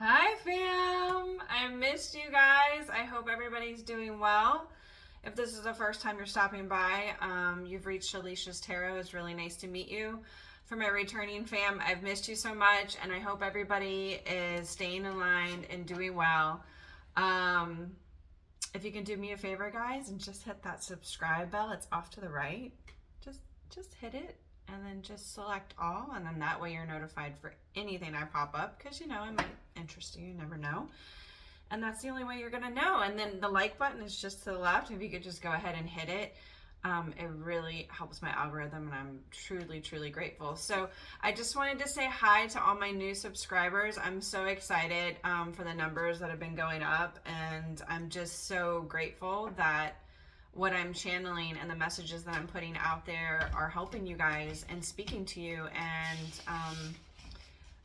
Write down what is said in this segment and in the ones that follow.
Hi, fam. I missed you guys. I hope everybody's doing well. If this is the first time you're stopping by, you've reached Alicia's Tarot. It's really nice to meet you. For my returning fam, I've missed you so much, and I hope everybody is staying in line and doing well. Um, if you can do me a favor, guys, and just hit that subscribe bell, it's off to the right. Just just hit it and then just select all, and then that way you're notified for anything I pop up, because it might interest you. You never know. And that's the only way you're gonna know. And then the like button is just to the left. If you could just go ahead and hit it, it really helps my algorithm, and I'm truly, truly grateful. So I just wanted to say hi to all my new subscribers. I'm so excited for the numbers that have been going up, and I'm just so grateful that what I'm channeling and the messages that I'm putting out there are helping you guys and speaking to you. And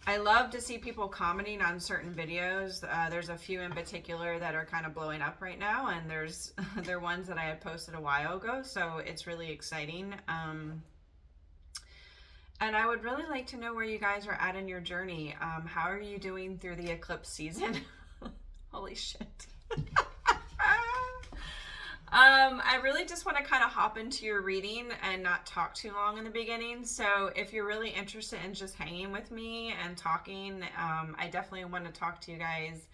I love to see people commenting on certain videos. There's a few in particular that are kind of blowing up right now, and they're ones that I had posted a while ago, so it's really exciting. And I would really like to know where you guys are at in your journey. How are you doing through the eclipse season? Holy shit. I really just want to kind of hop into your reading and not talk too long in the beginning. So if you're really interested in just hanging with me and talking, I definitely want to talk to you guys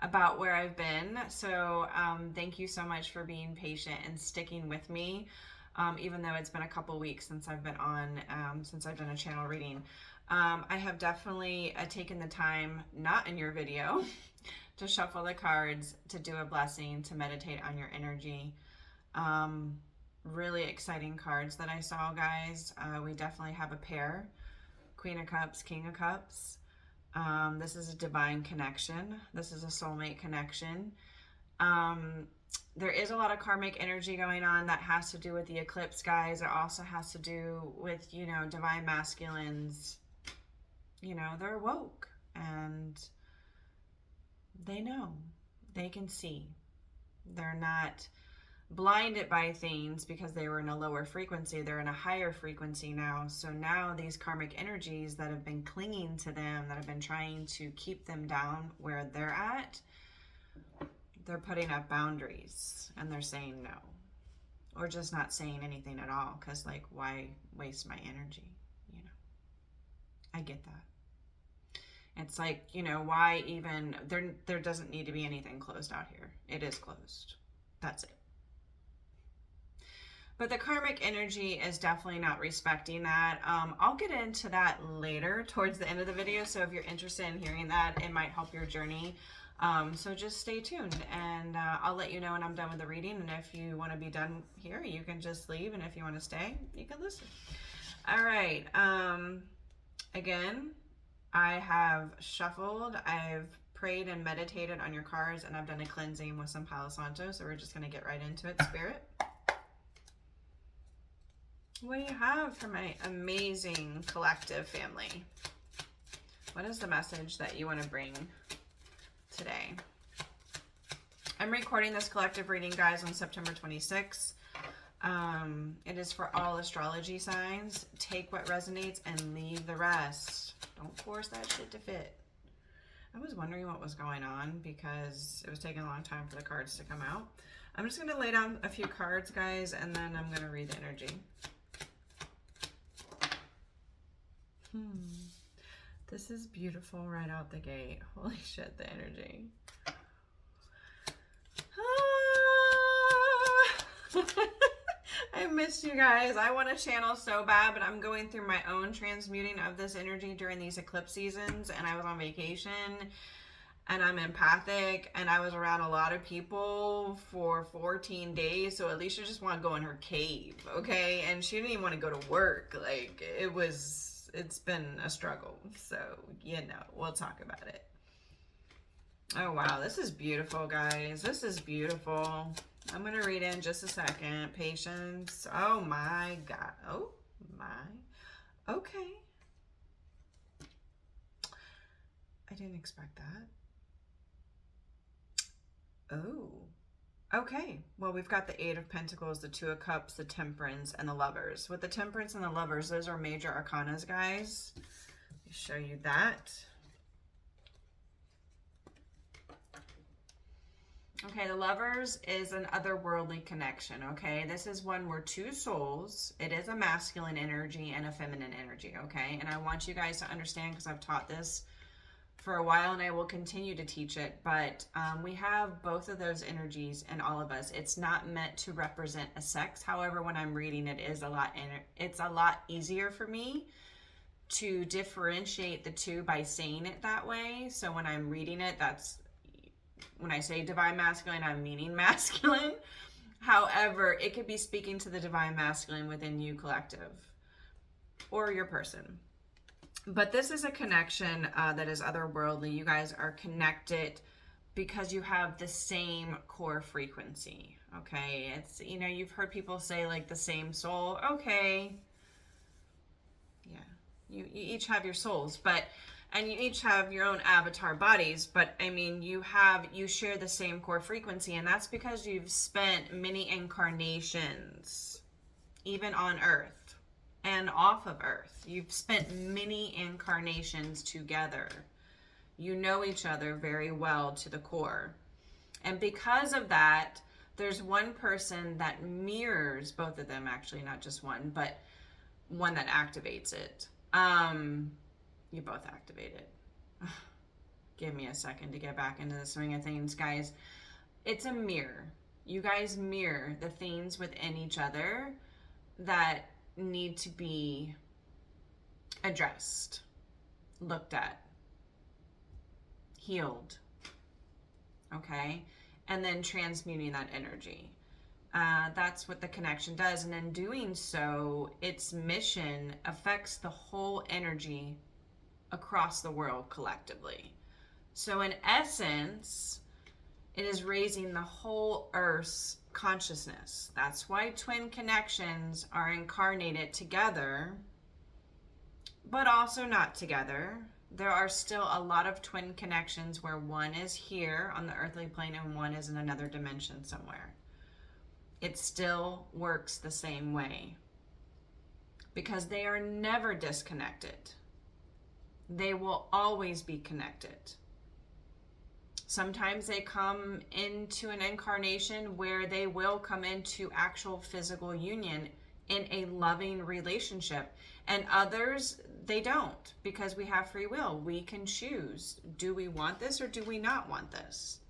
about where I've been. So thank you so much for being patient and sticking with me, even though it's been a couple weeks since I've been on, since I've done a channel reading. I have definitely taken the time, not in your video, to shuffle the cards, to do a blessing, to meditate on your energy. Really exciting cards that I saw, guys. We definitely have a pair, Queen of Cups, King of Cups. This is a divine connection. This is a soulmate connection. There is a lot of karmic energy going on that has to do with the eclipse, guys. It also has to do with, divine masculines. They're woke, and they know. They can see. They're not blinded by things because they were in a lower frequency. They're in a higher frequency now. So now these karmic energies that have been clinging to them, that have been trying to keep them down where they're at, they're putting up boundaries, and they're saying no, or just not saying anything at all, because why waste my energy? I get that. It's why even there doesn't need to be anything closed out here. It is closed. That's it. But the karmic energy is definitely not respecting that. I'll get into that later towards the end of the video. So if you're interested in hearing that, it might help your journey. So just stay tuned, and I'll let you know when I'm done with the reading. And if you want to be done here, you can just leave. And if you want to stay, you can listen. All right. Again, I have shuffled, I've prayed and meditated on your cards, and I've done a cleansing with some Palo Santo. So we're just going to get right into it, Spirit. What do you have for my amazing collective family? What is the message that you want to bring today? I'm recording this collective reading, guys, on September 26th. It is for all astrology signs. Take what resonates and leave the rest. Don't force that shit to fit. I was wondering what was going on because it was taking a long time for the cards to come out. I'm just going to lay down a few cards, guys, and then I'm going to read the energy. This is beautiful right out the gate. Holy shit, the energy. I missed you guys. I want to channel so bad, but I'm going through my own transmuting of this energy during these eclipse seasons, and I was on vacation, and I'm empathic, and I was around a lot of people for 14 days, so Alicia just wanted to go in her cave, okay? And she didn't even want to go to work. It's been a struggle, so, we'll talk about it. Oh, wow, this is beautiful, guys. This is beautiful. I'm going to read in just a second. Patience. Oh, my God. Oh, my. Okay. I didn't expect that. Oh. Okay. Well, we've got the Eight of Pentacles, the Two of Cups, the Temperance, and the Lovers. With the Temperance and the Lovers, those are major arcanas, guys. Let me show you that. Okay, the Lovers is an otherworldly connection, okay? This is one where two souls, it is a masculine energy and a feminine energy, okay? And I want you guys to understand, because I've taught this for a while and I will continue to teach it, but we have both of those energies in all of us. It's not meant to represent a sex. However, when I'm reading it, it's a lot easier for me to differentiate the two by saying it that way. So when I'm reading it, that's when I say divine masculine, I'm meaning masculine. However, it could be speaking to the divine masculine within you, collective, or your person. But this is a connection that is otherworldly. You guys are connected because you have the same core frequency, okay? It's, you know, you've heard people say like the same soul. Okay. Yeah. You each have your souls, and you each have your own avatar bodies, but I mean, you share the same core frequency, and that's because you've spent many incarnations, even on Earth and off of Earth. You've spent many incarnations together. You know each other very well to the core. And because of that, there's one person that mirrors both of them, actually, not just one, but one that activates it. You both activate it. Give me a second to get back into the swing of things, guys. It's a mirror. You guys mirror the things within each other that need to be addressed, looked at, healed, okay? And then transmuting that energy. That's what the connection does. And in doing so, its mission affects the whole energy across the world collectively. So in essence, it is raising the whole Earth's consciousness. That's why twin connections are incarnated together, but also not together. There are still a lot of twin connections where one is here on the earthly plane and one is in another dimension somewhere. It still works the same way because they are never disconnected. They will always be connected. Sometimes they come into an incarnation where they will come into actual physical union in a loving relationship. And others, they don't, because we have free will. We can choose. Do we want this or do we not want this?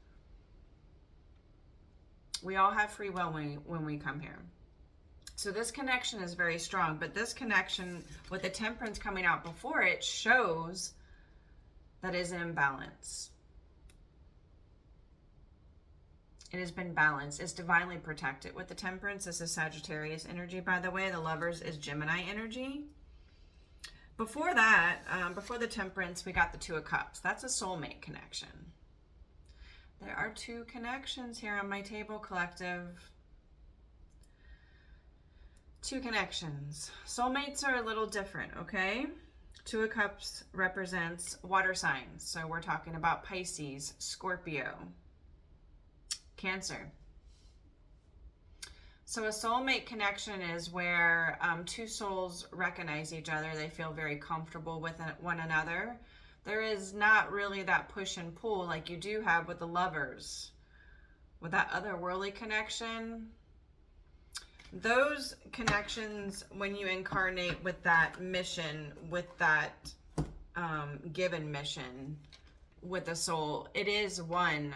We all have free will when we come here. So this connection is very strong, but this connection with the Temperance coming out before it shows that is an imbalance. It has been balanced. It's divinely protected. With the Temperance, this is Sagittarius energy, by the way. The Lovers is Gemini energy. Before that, before the Temperance, we got the Two of Cups. That's a soulmate connection. There are two connections here on my table, collective. Two connections. Soulmates are a little different, okay? Two of Cups represents water signs. So we're talking about Pisces, Scorpio, Cancer. So a soulmate connection is where two souls recognize each other. They feel very comfortable with one another. There is not really that push and pull like you do have with the Lovers. With that otherworldly connection, those connections, when you incarnate with that mission, with that given mission with the soul, it is one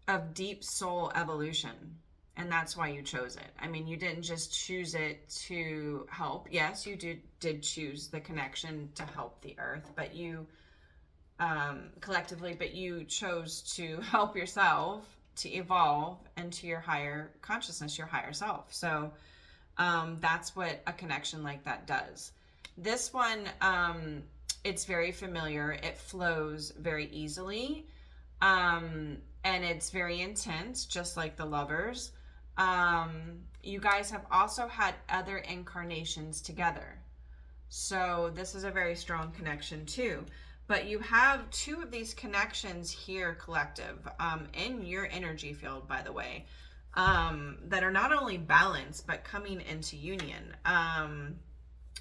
of deep soul evolution. And that's why you chose it. I mean, you didn't just choose it to help. Yes, you did choose the connection to help the earth, but you collectively, but you chose to help yourself to evolve into your higher consciousness, your higher self. So that's what a connection like that does. This one, it's very familiar. It flows very easily. And it's very intense, just like the Lovers. You guys have also had other incarnations together. So this is a very strong connection too. But you have two of these connections here, collective, in your energy field, by the way, that are not only balanced, but coming into union.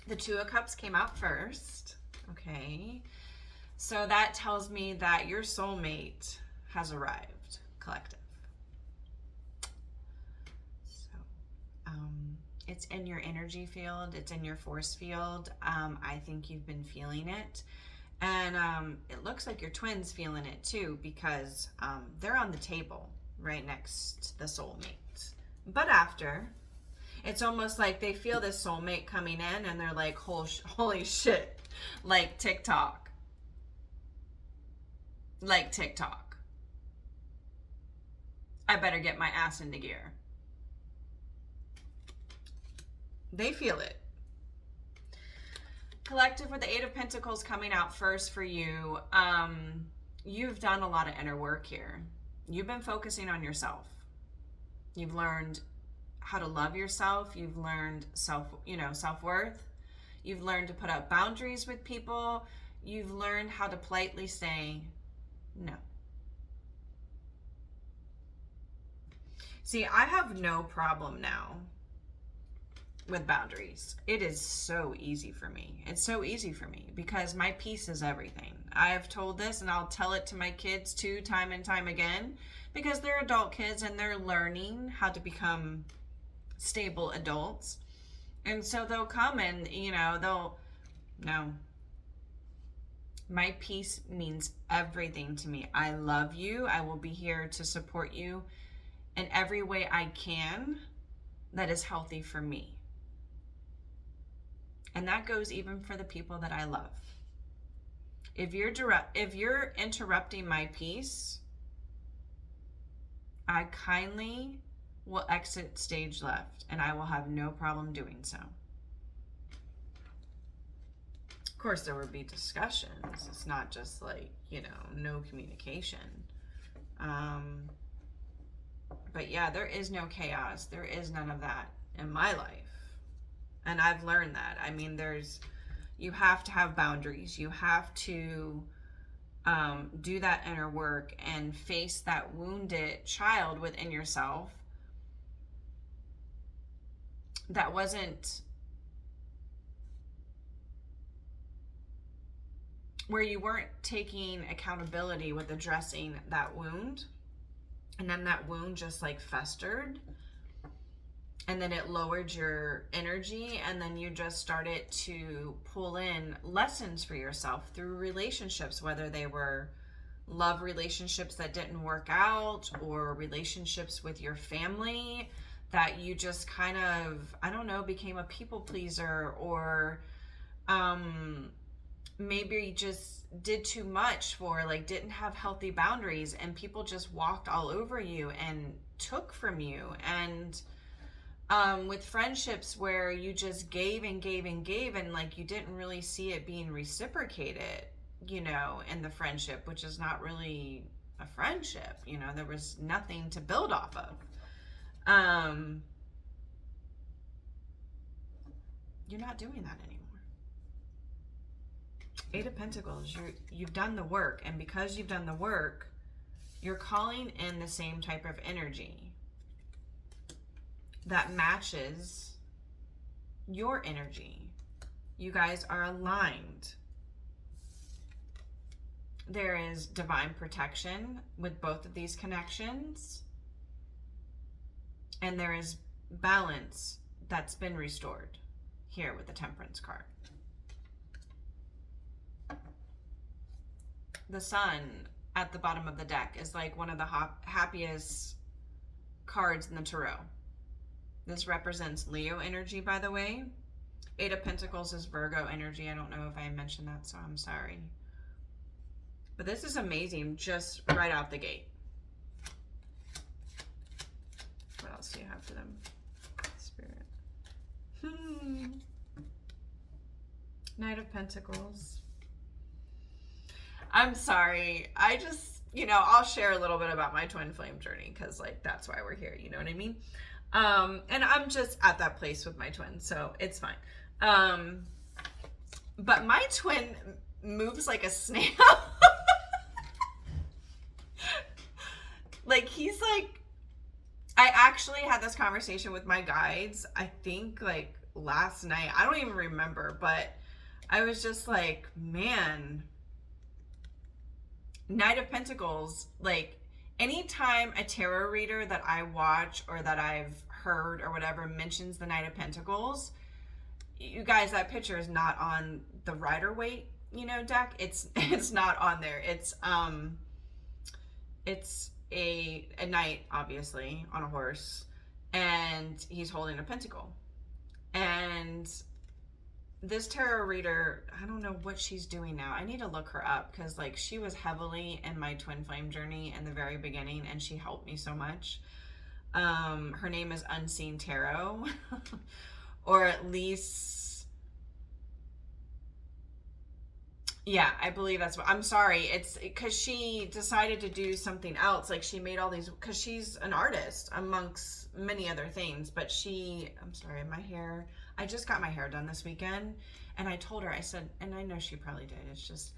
The Two of Cups came out first, okay? So that tells me that your soulmate has arrived, collective. So it's in your energy field, it's in your force field. I think you've been feeling it. And it looks like your twin's feeling it too, because they're on the table right next to the soulmate. But after, it's almost like they feel this soulmate coming in and they're like, holy shit, like TikTok. Like TikTok. I better get my ass into gear. They feel it. Collective, with the Eight of Pentacles coming out first for you, you've done a lot of inner work here. You've been focusing on yourself. You've learned how to love yourself. You've learned self-worth. You've learned to put up boundaries with people. You've learned how to politely say no. See, I have no problem now with boundaries. It is so easy for me. It's so easy for me because my peace is everything. I've told this and I'll tell it to my kids too, time and time again, because they're adult kids and they're learning how to become stable adults. And so they'll come and, no. My peace means everything to me. I love you. I will be here to support you in every way I can that is healthy for me. And that goes even for the people that I love. If you're interrupting my peace, I kindly will exit stage left, and I will have no problem doing so. Of course, there would be discussions. It's not just like, no communication. But yeah, there is no chaos. There is none of that in my life. And I've learned that. I mean, you have to have boundaries. You have to do that inner work and face that wounded child within yourself that wasn't, where you weren't taking accountability with addressing that wound. And then that wound just like festered. And then it lowered your energy, and then you just started to pull in lessons for yourself through relationships, whether they were love relationships that didn't work out or relationships with your family that you just kind of, became a people pleaser, or maybe you just did too much for, didn't have healthy boundaries, and people just walked all over you and took from you. And with friendships where you just gave and gave and gave, and you didn't really see it being reciprocated, in the friendship, which is not really a friendship. There was nothing to build off of. You're not doing that anymore. Eight of Pentacles, you've done the work, and because you've done the work, you're calling in the same type of energy that matches your energy. You guys are aligned. There is divine protection with both of these connections, and there is balance that's been restored here with the Temperance card. The Sun at the bottom of the deck is like one of the happiest cards in the tarot. This represents Leo energy, by the way. Eight of Pentacles is Virgo energy. I don't know if I mentioned that, so I'm sorry. But this is amazing just right out the gate. What else do you have for them? Spirit. Knight of Pentacles. I'm sorry. I just, I'll share a little bit about my twin flame journey because, that's why we're here. You know what I mean? And I'm just at that place with my twin, so it's fine. But my twin moves like a snail. I actually had this conversation with my guides, I think last night. I don't even remember, but I was just like, man, Knight of Pentacles, like anytime a tarot reader that I watch or that I've heard or whatever mentions the Knight of Pentacles, you guys, that picture is not on the Rider-Waite, deck. It's not on there. It's a knight, obviously, on a horse, and he's holding a pentacle. And this tarot reader, I don't know what she's doing now. I need to look her up because like she was heavily in my twin flame journey in the very beginning, and she helped me so much. Her name is Unseen Tarot, or at least, yeah, I believe that's what, I'm sorry. It's because she decided to do something else. Like she made all these, because she's an artist amongst many other things, but I'm sorry, my hair, I just got my hair done this weekend, and I told her, I said, and I know she probably did, it's just,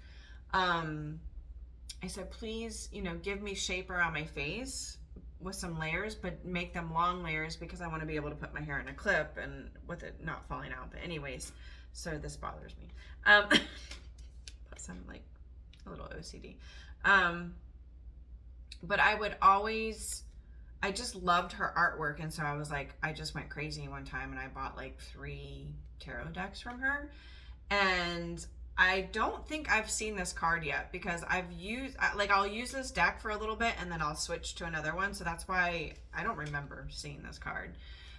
I said, please, give me shape around my face with some layers, but make them long layers because I want to be able to put my hair in a clip and with it not falling out. But anyways, so this bothers me. Plus I'm like a little OCD. But I just loved her artwork, and so I was like, I just went crazy one time and I bought like 3 tarot decks from her. And I don't think I've seen this card yet because I'll use this deck for a little bit and then I'll switch to another one. So that's why I don't remember seeing this card.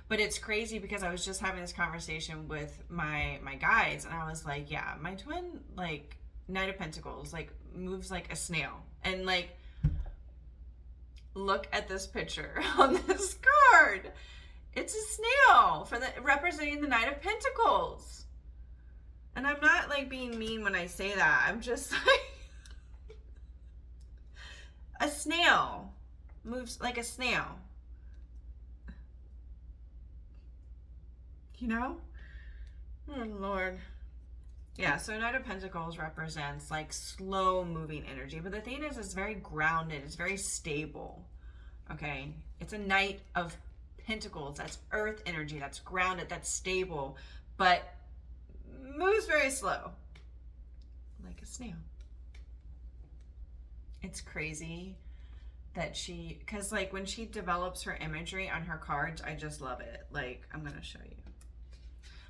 But it's crazy because I was just having this conversation with my guides, and I was like, yeah, my twin, like, Knight of Pentacles, like, moves like a snail. And like, look at this picture on this card. It's a snail representing the Knight of Pentacles. And I'm not like being mean when I say that. I'm just like, a snail moves like a snail. Oh Lord. Yeah, so Knight of Pentacles represents like slow moving energy. But the thing is, it's very grounded. It's very stable. Okay. It's a Knight of Pentacles. That's earth energy. That's grounded. That's stable. But moves very slow. Like a snail. It's crazy that because like when she develops her imagery on her cards, I just love it. Like, I'm going to show you.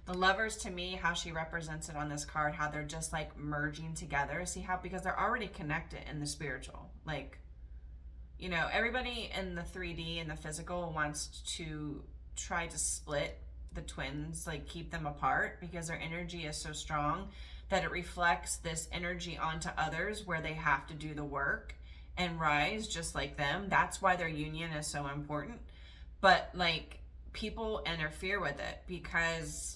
The Lovers, to me, how she represents it on this card, how they're just like merging together. See how, because they're already connected in the spiritual. Like, everybody in the 3D and the physical wants to try to split the twins, like keep them apart, because their energy is so strong that it reflects this energy onto others where they have to do the work and rise just like them. That's why their union is so important. But like, people interfere with it because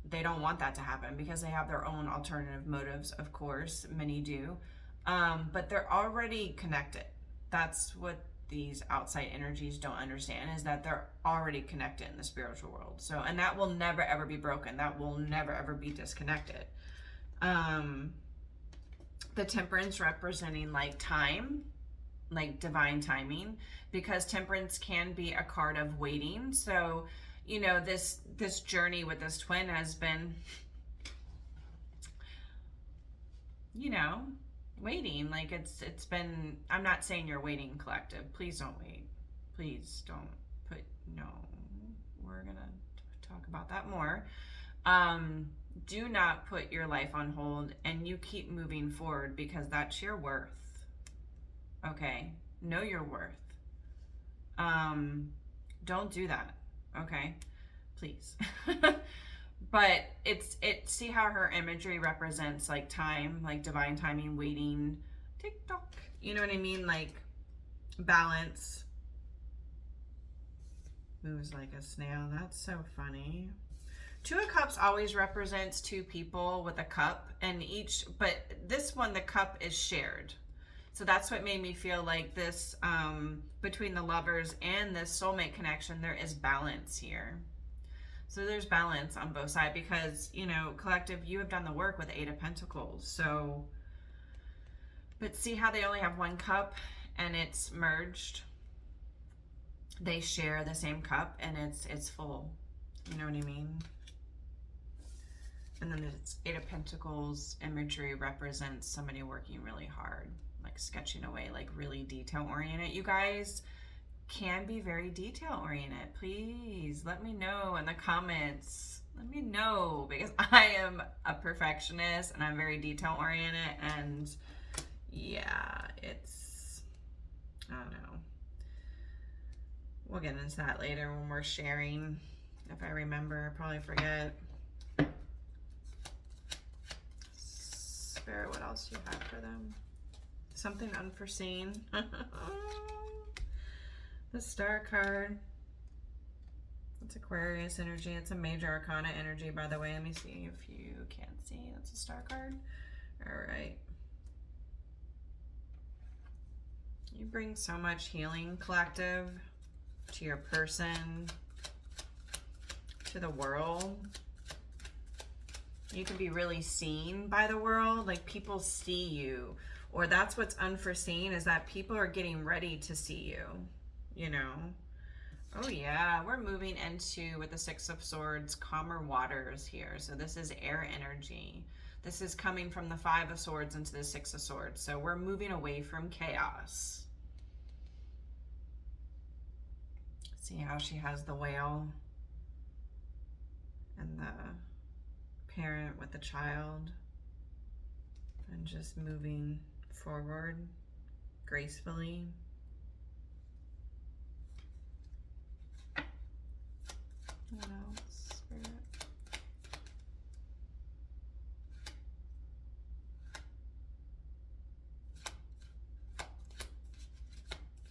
they don't want that to happen, because they have their own alternative motives. Of course, many do, but they're already connected. That's what these outside energies don't understand, is that they're already connected in the spiritual world. So, and that will never ever be broken. That will never ever be disconnected. The Temperance representing like time, like divine timing, because Temperance can be a card of waiting. So, this journey with this twin has been, waiting. Like it's been, I'm not saying you're waiting, collective. Please don't wait. Please don't no, we're gonna talk about that more. Do not put your life on hold, and you keep moving forward, because that's your worth. Okay? Know your worth. Don't do that. Okay? Please. But see how her imagery represents like time, like divine timing, waiting, tick tock. You know what I mean? Like balance. Moves like a snail. That's so funny. 2 of Cups always represents 2 people with a cup, but this one, the cup is shared. So that's what made me feel like this, between the Lovers and this soulmate connection, there is balance here. So there's balance on both sides, because, collective, you have done the work with 8 of Pentacles. So, but see how they only have 1 cup and it's merged? They share the same cup and it's full. You know what I mean? And then it's 8 of Pentacles imagery represents somebody working really hard. like sketching away, like really detail oriented. You guys can be very detail oriented. Please let me know in the comments. Let me know, because I am a perfectionist and I'm very detail oriented, and yeah, it's, I don't know. We'll get into that later when we're sharing. If I remember, probably forget. Spirit, what else do you have for them? Something unforeseen. The Star card. It's Aquarius energy. It's a major arcana energy, by the way. Let me see if you can't see. That's a Star card. All right. You bring so much healing, collective, to your person, to the world. You can be really seen by the world, like people see you, or that's what's unforeseen, is that people are getting ready to see you, you know. Oh yeah, we're moving into, with the Six of Swords, calmer waters here. So this is air energy. This is coming from the Five of Swords into the Six of Swords. So we're moving away from chaos. See how she has the whale and the parent with the child, and just moving forward gracefully. What else, Spirit?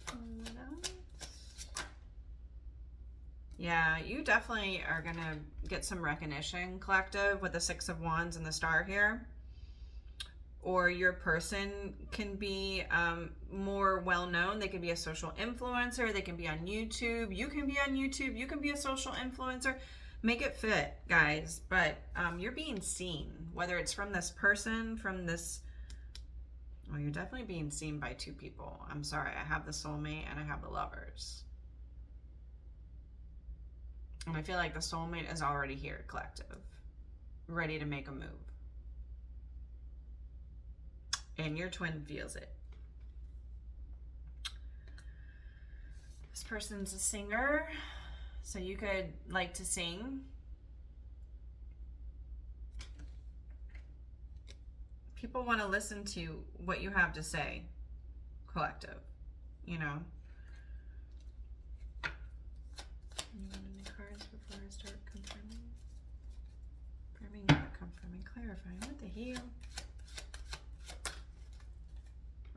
What else? Yeah, you definitely are gonna get some recognition, collective, with the Six of Wands and the Star here. Or your person can be more well-known. They can be a social influencer. They can be on YouTube. You can be on YouTube. You can be a social influencer. Make it fit, guys. But you're being seen, whether it's from this person, from this... Well, you're definitely being seen by two people. I'm sorry. I have the soulmate and I have the lovers. And I feel like the soulmate is already here, collective, ready to make a move. And your twin feels it. This person's a singer, so you could like to sing. People want to listen to what you have to say, collective, you know. You want any cards before I start confirming? Confirming, not confirming, clarifying. What the hell?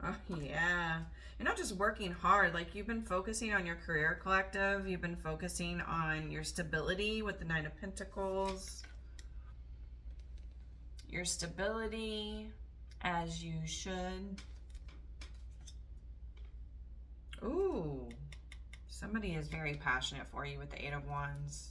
Oh, yeah. You're not just working hard. Like, you've been focusing on your career, collective. You've been focusing on your stability with the Nine of Pentacles. Your stability, as you should. Ooh. Somebody is very passionate for you with the Eight of Wands.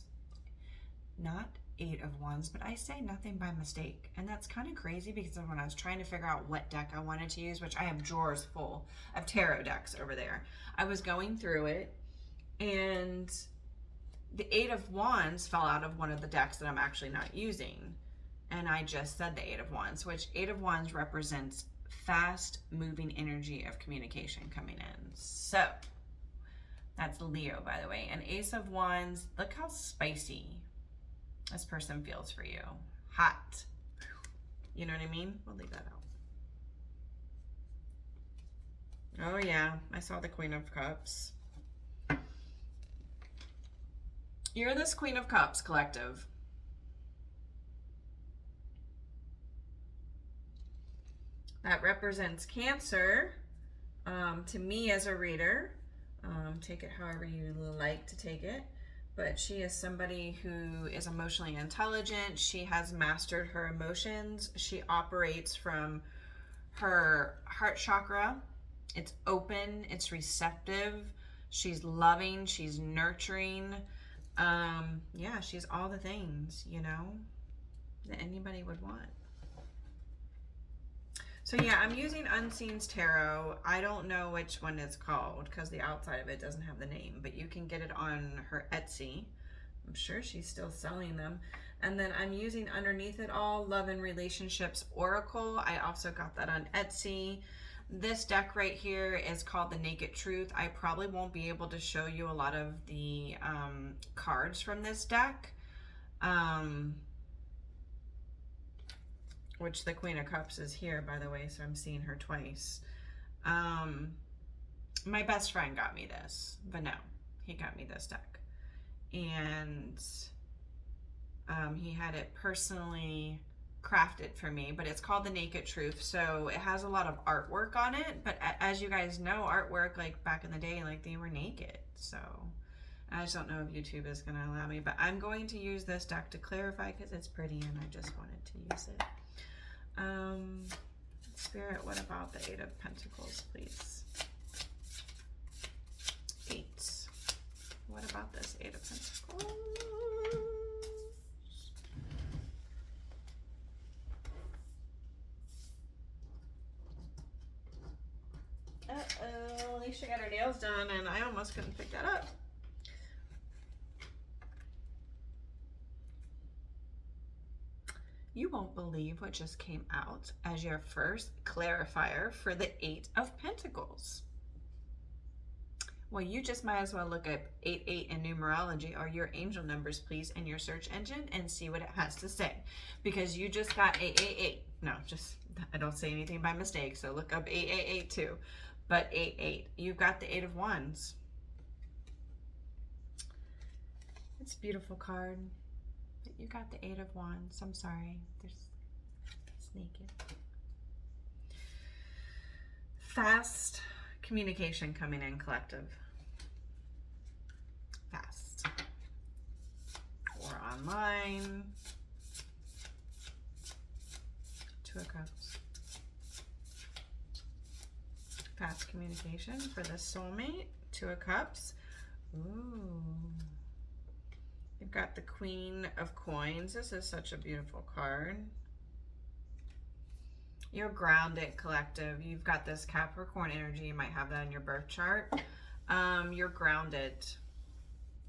Not Eight of Wands, but I say nothing by mistake. And that's kind of crazy, because when I was trying to figure out what deck I wanted to use, which I have drawers full of tarot decks over there, I was going through it, and the Eight of Wands fell out of one of the decks that I'm actually not using. And I just said the Eight of Wands, which Eight of Wands represents fast moving energy of communication coming in. So that's Leo, by the way. And Ace of Wands, look how spicy this person feels for you. Hot. You know what I mean? We'll leave that out. Oh yeah, I saw the Queen of Cups. You're this Queen of Cups, collective. That represents Cancer to me as a reader. Take it however you like to take it. But she is somebody who is emotionally intelligent. She has mastered her emotions. She operates from her heart chakra. It's open, it's receptive. She's loving, she's nurturing. Yeah, she's all the things, you know, that anybody would want. So yeah, I'm using Unseen's Tarot. I don't know which one it's called because the outside of it doesn't have the name, but you can get it on her Etsy. I'm sure she's still selling them. And then I'm using underneath it all Love and Relationships Oracle. I also got that on Etsy. This deck right here is called the Naked Truth. I probably won't be able to show you a lot of the cards from this deck, which the Queen of Cups is here, by the way, so I'm seeing her twice. My best friend got me this, but no, he got me this deck. And he had it personally crafted for me, but it's called the Naked Truth. So it has a lot of artwork on it, but as you guys know, artwork like back in the day, like they were naked. So I just don't know if YouTube is going to allow me, but I'm going to use this deck to clarify because it's pretty and I just wanted to use it. Spirit, what about the Eight of Pentacles, please? 8. What about this Eight of Pentacles? Uh-oh, Alicia got her nails done and I almost couldn't pick that up. You won't believe what just came out as your first clarifier for the Eight of Pentacles. Well, you just might as well look up 88 in numerology or your angel numbers, please, in your search engine and see what it has to say. Because you just got 888. No, just, I don't say anything by mistake, so look up 888 too. But 88, you've got the Eight of Wands. It's a beautiful card. You got the Eight of Wands. I'm sorry. It's naked. Fast communication coming in, collective. Fast. Or online. Two of Cups. Fast communication for the soulmate. Two of Cups. Ooh. You've got the Queen of Coins. This is such a beautiful card. You're grounded, collective. You've got this Capricorn energy. You might have that in your birth chart. You're grounded.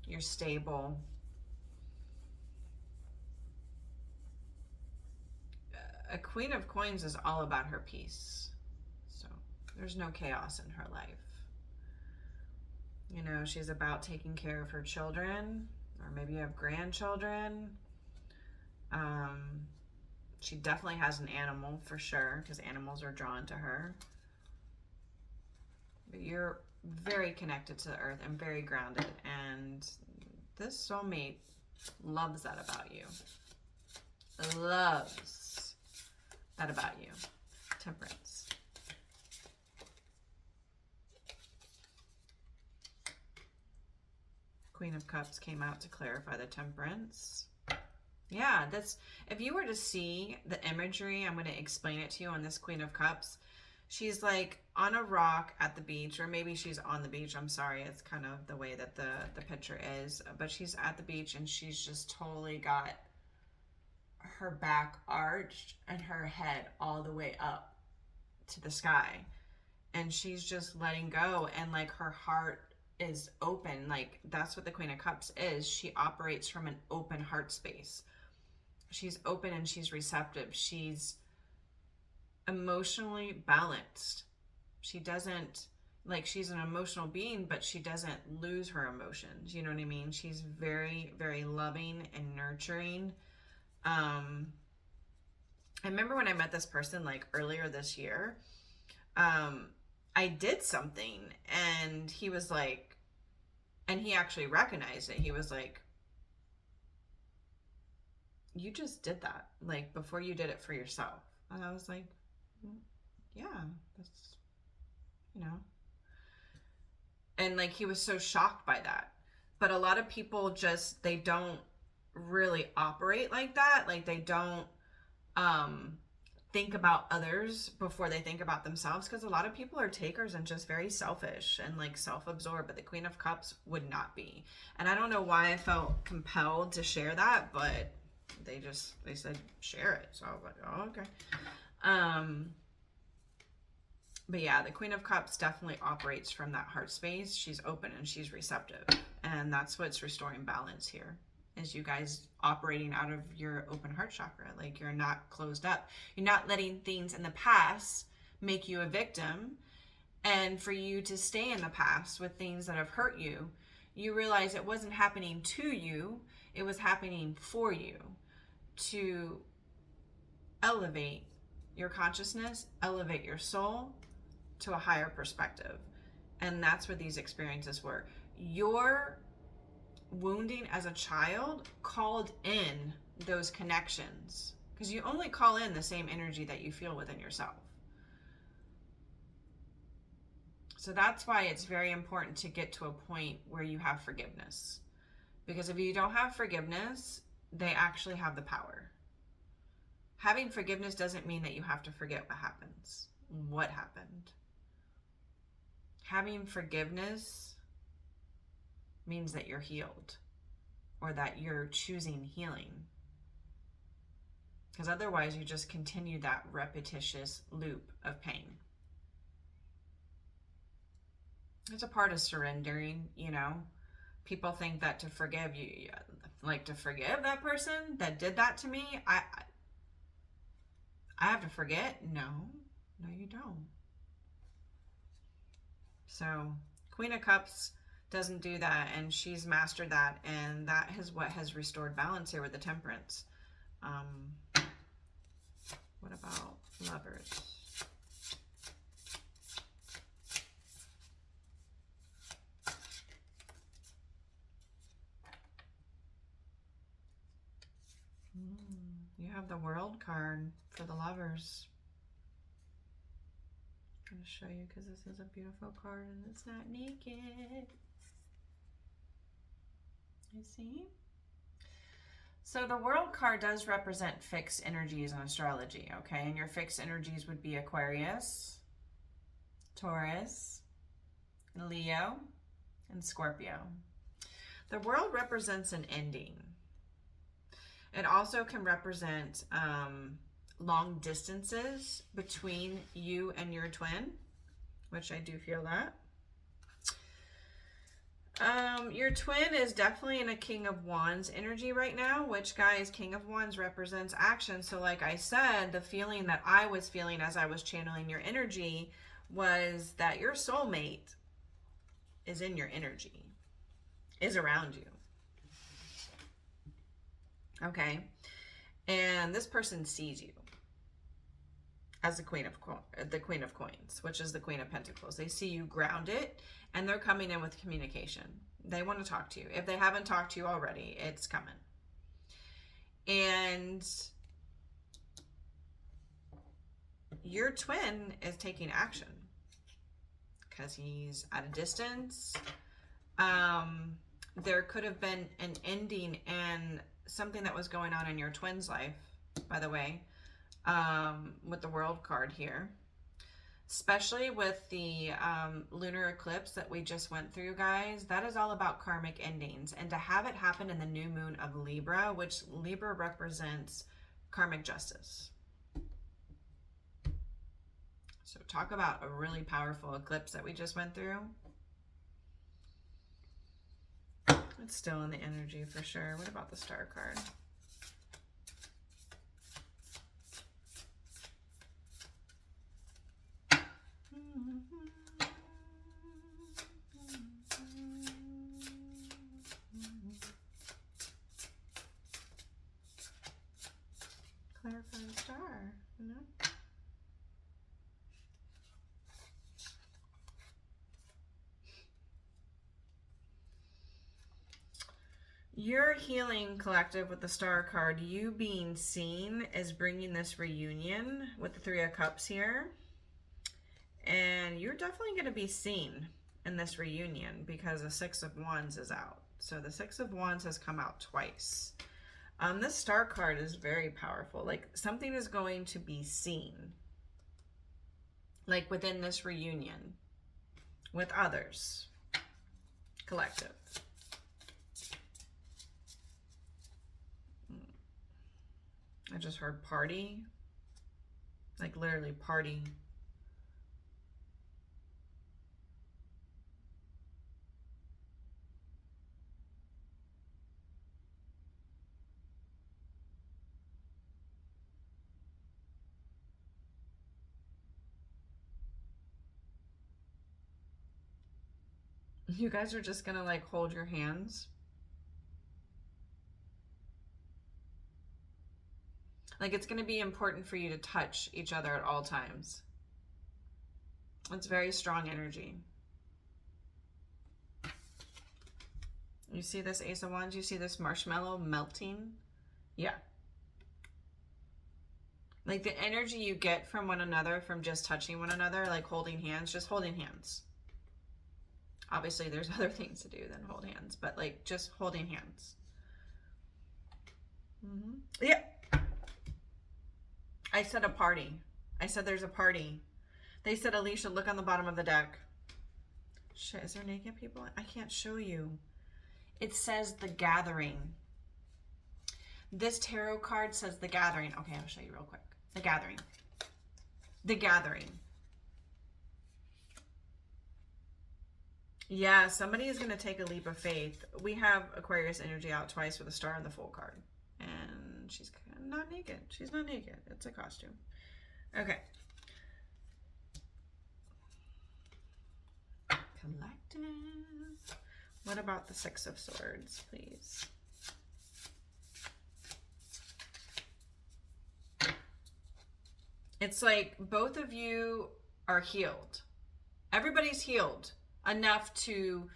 You're stable. A Queen of Coins is all about her peace. So there's no chaos in her life. You know, she's about taking care of her children. Or maybe you have grandchildren. She definitely has an animal for sure, because animals are drawn to her. But you're very connected to the earth and very grounded. And this soulmate loves that about you. Loves that about you. Temperance. Queen of Cups came out to clarify the Temperance. Yeah, that's, if you were to see the imagery, I'm going to explain it to you on this Queen of Cups. She's like on a rock at the beach, or maybe she's on the beach. I'm sorry, it's kind of the way that the picture is. But she's at the beach and she's just totally got her back arched and her head all the way up to the sky. And she's just letting go, and like her heart is open. Like that's what the Queen of Cups is. She operates from an open heart space. She's open and she's receptive. She's emotionally balanced. She doesn't, like, she's an emotional being, but she doesn't lose her emotions. You know what I mean? She's very, very loving and nurturing. I remember when I met this person like earlier this year, I did something and he was like, and he actually recognized it. He was like, you just did that, like, before you did it for yourself. And I was like, yeah, that's, you know. And like, he was so shocked by that. But a lot of people just, they don't really operate like that. Like they don't think about others before they think about themselves, because a lot of people are takers and just very selfish and like self-absorbed, but the Queen of Cups would not be. And I don't know why I felt compelled to share that, but they said share it, so I was like, oh, okay. But yeah, the Queen of Cups definitely operates from that heart space. She's open and she's receptive, and that's what's restoring balance here, is you guys operating out of your open heart chakra. Like, you're not closed up. You're not letting things in the past make you a victim and for you to stay in the past with things that have hurt you, you realize it wasn't happening to you, it was happening for you to elevate your consciousness, elevate your soul to a higher perspective. And that's what these experiences were. Your wounding as a child called in those connections, because you only call in the same energy that you feel within yourself. So that's why it's very important to get to a point where you have forgiveness. Because if you don't have forgiveness, they actually have the power. Having forgiveness doesn't mean that you have to forget what happened. Having forgiveness means that you're healed, or that you're choosing healing. Because otherwise you just continue that repetitious loop of pain. It's a part of surrendering, you know. People think that to forgive you, like to forgive that person that did that to me, I have to forget? No, you don't. So Queen of Cups doesn't do that, and she's mastered that, and that is what has restored balance here with the Temperance. What about Lovers? You have the World card for the Lovers. I'm going to show you because this is a beautiful card and it's not naked. You see? So the World card does represent fixed energies in astrology, okay? And your fixed energies would be Aquarius, Taurus, Leo, and Scorpio. The World represents an ending. It also can represent long distances between you and your twin, which I do feel that. Your twin is definitely in a King of Wands energy right now, which, guys, King of Wands represents action. So like I said, the feeling that I was feeling as I was channeling your energy was that your soulmate is in your energy, is around you. Okay? And this person sees you as the Queen of Coins, which is the Queen of Pentacles. They see you grounded, and they're coming in with communication. They want to talk to you. If they haven't talked to you already, it's coming. And your twin is taking action because he's at a distance. There could have been an ending and something that was going on in your twin's life, by the way, with the World card here. Especially with the lunar eclipse that we just went through, guys. That is all about karmic endings. And to have it happen in the new moon of Libra, which Libra represents karmic justice. So talk about a really powerful eclipse that we just went through. It's still in the energy for sure. What about the Star card? Clarify the star, you know? Your healing collective with the Star card, you being seen, is bringing this reunion with the Three of Cups here. And you're definitely going to be seen in this reunion because the Six of Wands is out. So the Six of Wands has come out twice. This Star card is very powerful. Like, something is going to be seen, like within this reunion with others, collective. I just heard party, like literally party. You guys are just gonna like hold your hands. Like it's gonna be important for you to touch each other at all times. It's very strong energy. You see this Ace of Wands? You see this marshmallow melting? Yeah. Like the energy you get from one another, from just touching one another, like holding hands, just holding hands. Obviously, there's other things to do than hold hands, but like just holding hands. Yeah. I said a party. I said there's a party. They said, Alicia, look on the bottom of the deck. Shit, is there naked people? I can't show you. It says the gathering. This tarot card says the gathering. Okay, I'll show you real quick. The gathering. The gathering. Yeah, somebody is going to take a leap of faith. We have Aquarius energy out twice with a star and the Fool card. And she's not naked. She's not naked. It's a costume. Okay. Collective. What about the Six of Swords, please? It's like both of you are healed. Everybody's healed enough to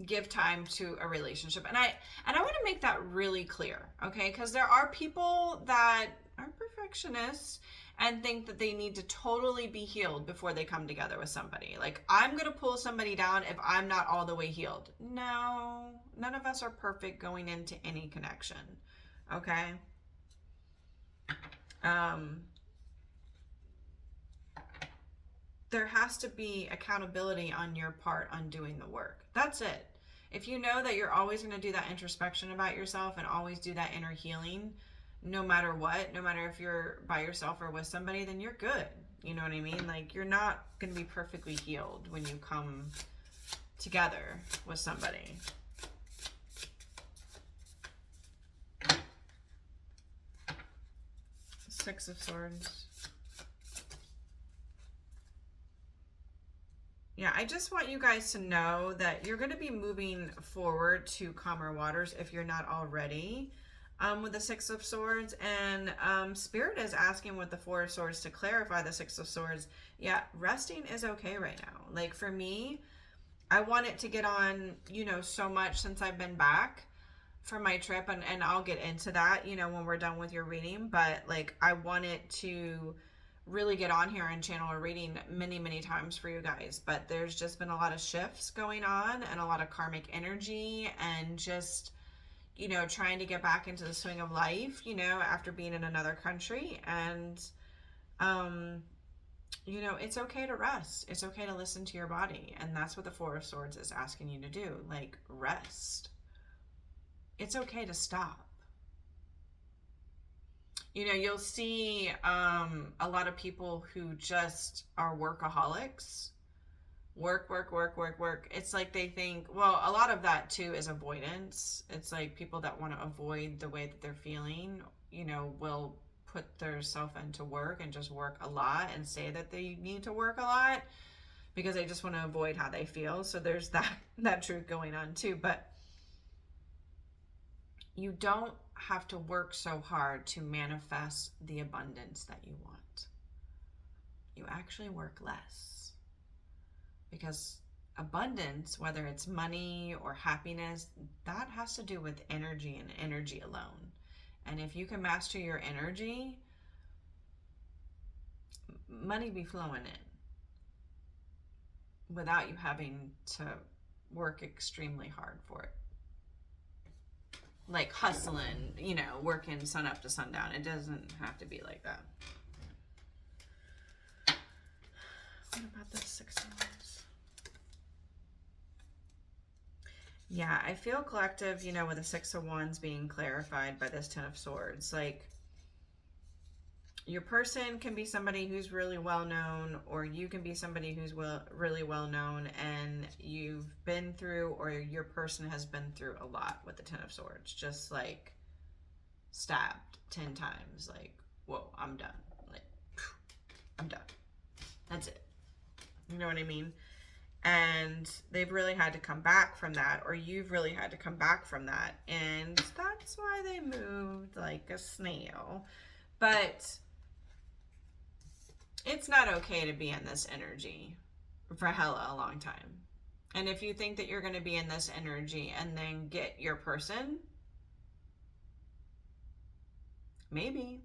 give time to a relationship. And I want to make that really clear, okay? Because there are people that are perfectionists and think that they need to totally be healed before they come together with somebody. Like, I'm going to pull somebody down if I'm not all the way healed. No, none of us are perfect going into any connection, okay? There has to be accountability on your part on doing the work. That's it. If you know that you're always going to do that introspection about yourself and always do that inner healing, no matter what, no matter if you're by yourself or with somebody, then you're good. You know what I mean? Like, you're not going to be perfectly healed when you come together with somebody. Six of Swords. Yeah, I just want you guys to know that you're going to be moving forward to calmer waters if you're not already with the Six of Swords. And Spirit is asking with the Four of Swords to clarify the Six of Swords. Yeah, resting is okay right now. Like for me, I want it to get on, you know, so much since I've been back from my trip. And I'll get into that, you know, when we're done with your reading. But like, I want it to really get on here and channel a reading many times for you guys, but there's just been a lot of shifts going on and a lot of karmic energy and just, you know, trying to get back into the swing of life, you know, after being in another country. And you know, it's okay to rest. It's okay to listen to your body, and that's what the Four of Swords is asking you to do. Like, rest. It's okay to stop. You know, you'll see a lot of people who just are workaholics. Work. It's like they think, well, a lot of that too is avoidance. It's like people that want to avoid the way that they're feeling, you know, will put their self into work and just work a lot and say that they need to work a lot because they just want to avoid how they feel. So there's that truth going on too. But you don't have to work so hard to manifest the abundance that you want. You actually work less, because abundance, whether it's money or happiness, that has to do with energy and energy alone. And if you can master your energy, money be flowing in without you having to work extremely hard for it. Like hustling, you know, working sun up to sundown. It doesn't have to be like that. What about the Six of Wands? Yeah, I feel collective, you know, with the Six of Wands being clarified by this Ten of Swords. Like, your person can be somebody who's really well known, or you can be somebody who's really well known, and you've been through, or your person has been through a lot with the Ten of Swords. Just like stabbed 10 times. Like, whoa, I'm done. Like, I'm done. That's it. You know what I mean? And they've really had to come back from that, or you've really had to come back from that. And that's why they moved like a snail. But it's not okay to be in this energy for hella a long time. And if you think that you're going to be in this energy and then get your person, maybe,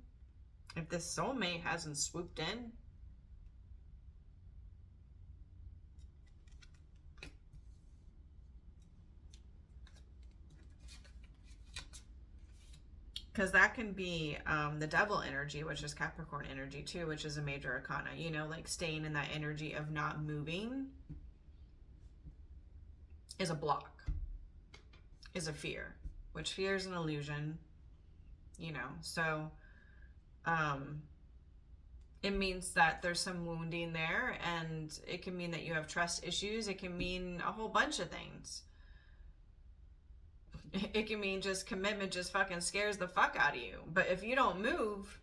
if this soulmate hasn't swooped in. Because that can be the devil energy, which is Capricorn energy too, which is a major arcana. You know, like staying in that energy of not moving is a block, is a fear, which fear is an illusion, you know. So it means that there's some wounding there, and it can mean that you have trust issues. It can mean a whole bunch of things. It can mean just commitment just fucking scares the fuck out of you. But if you don't move,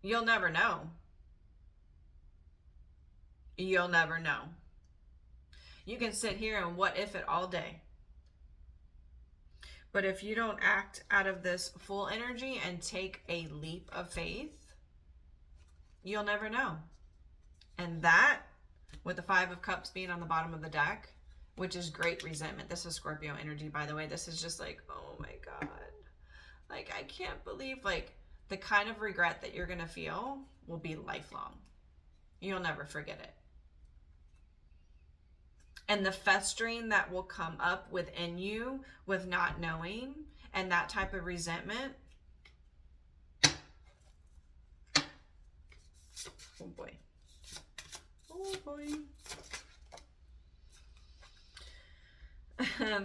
you'll never know. You'll never know. You can sit here and what if it all day. But if you don't act out of this full energy and take a leap of faith, you'll never know. And that, with the Five of Cups being on the bottom of the deck, which is great resentment. This is Scorpio energy, by the way. This is just like, oh my God. Like, I can't believe, like, the kind of regret that you're going to feel will be lifelong. You'll never forget it. And the festering that will come up within you with not knowing and that type of resentment. Oh boy. Oh boy.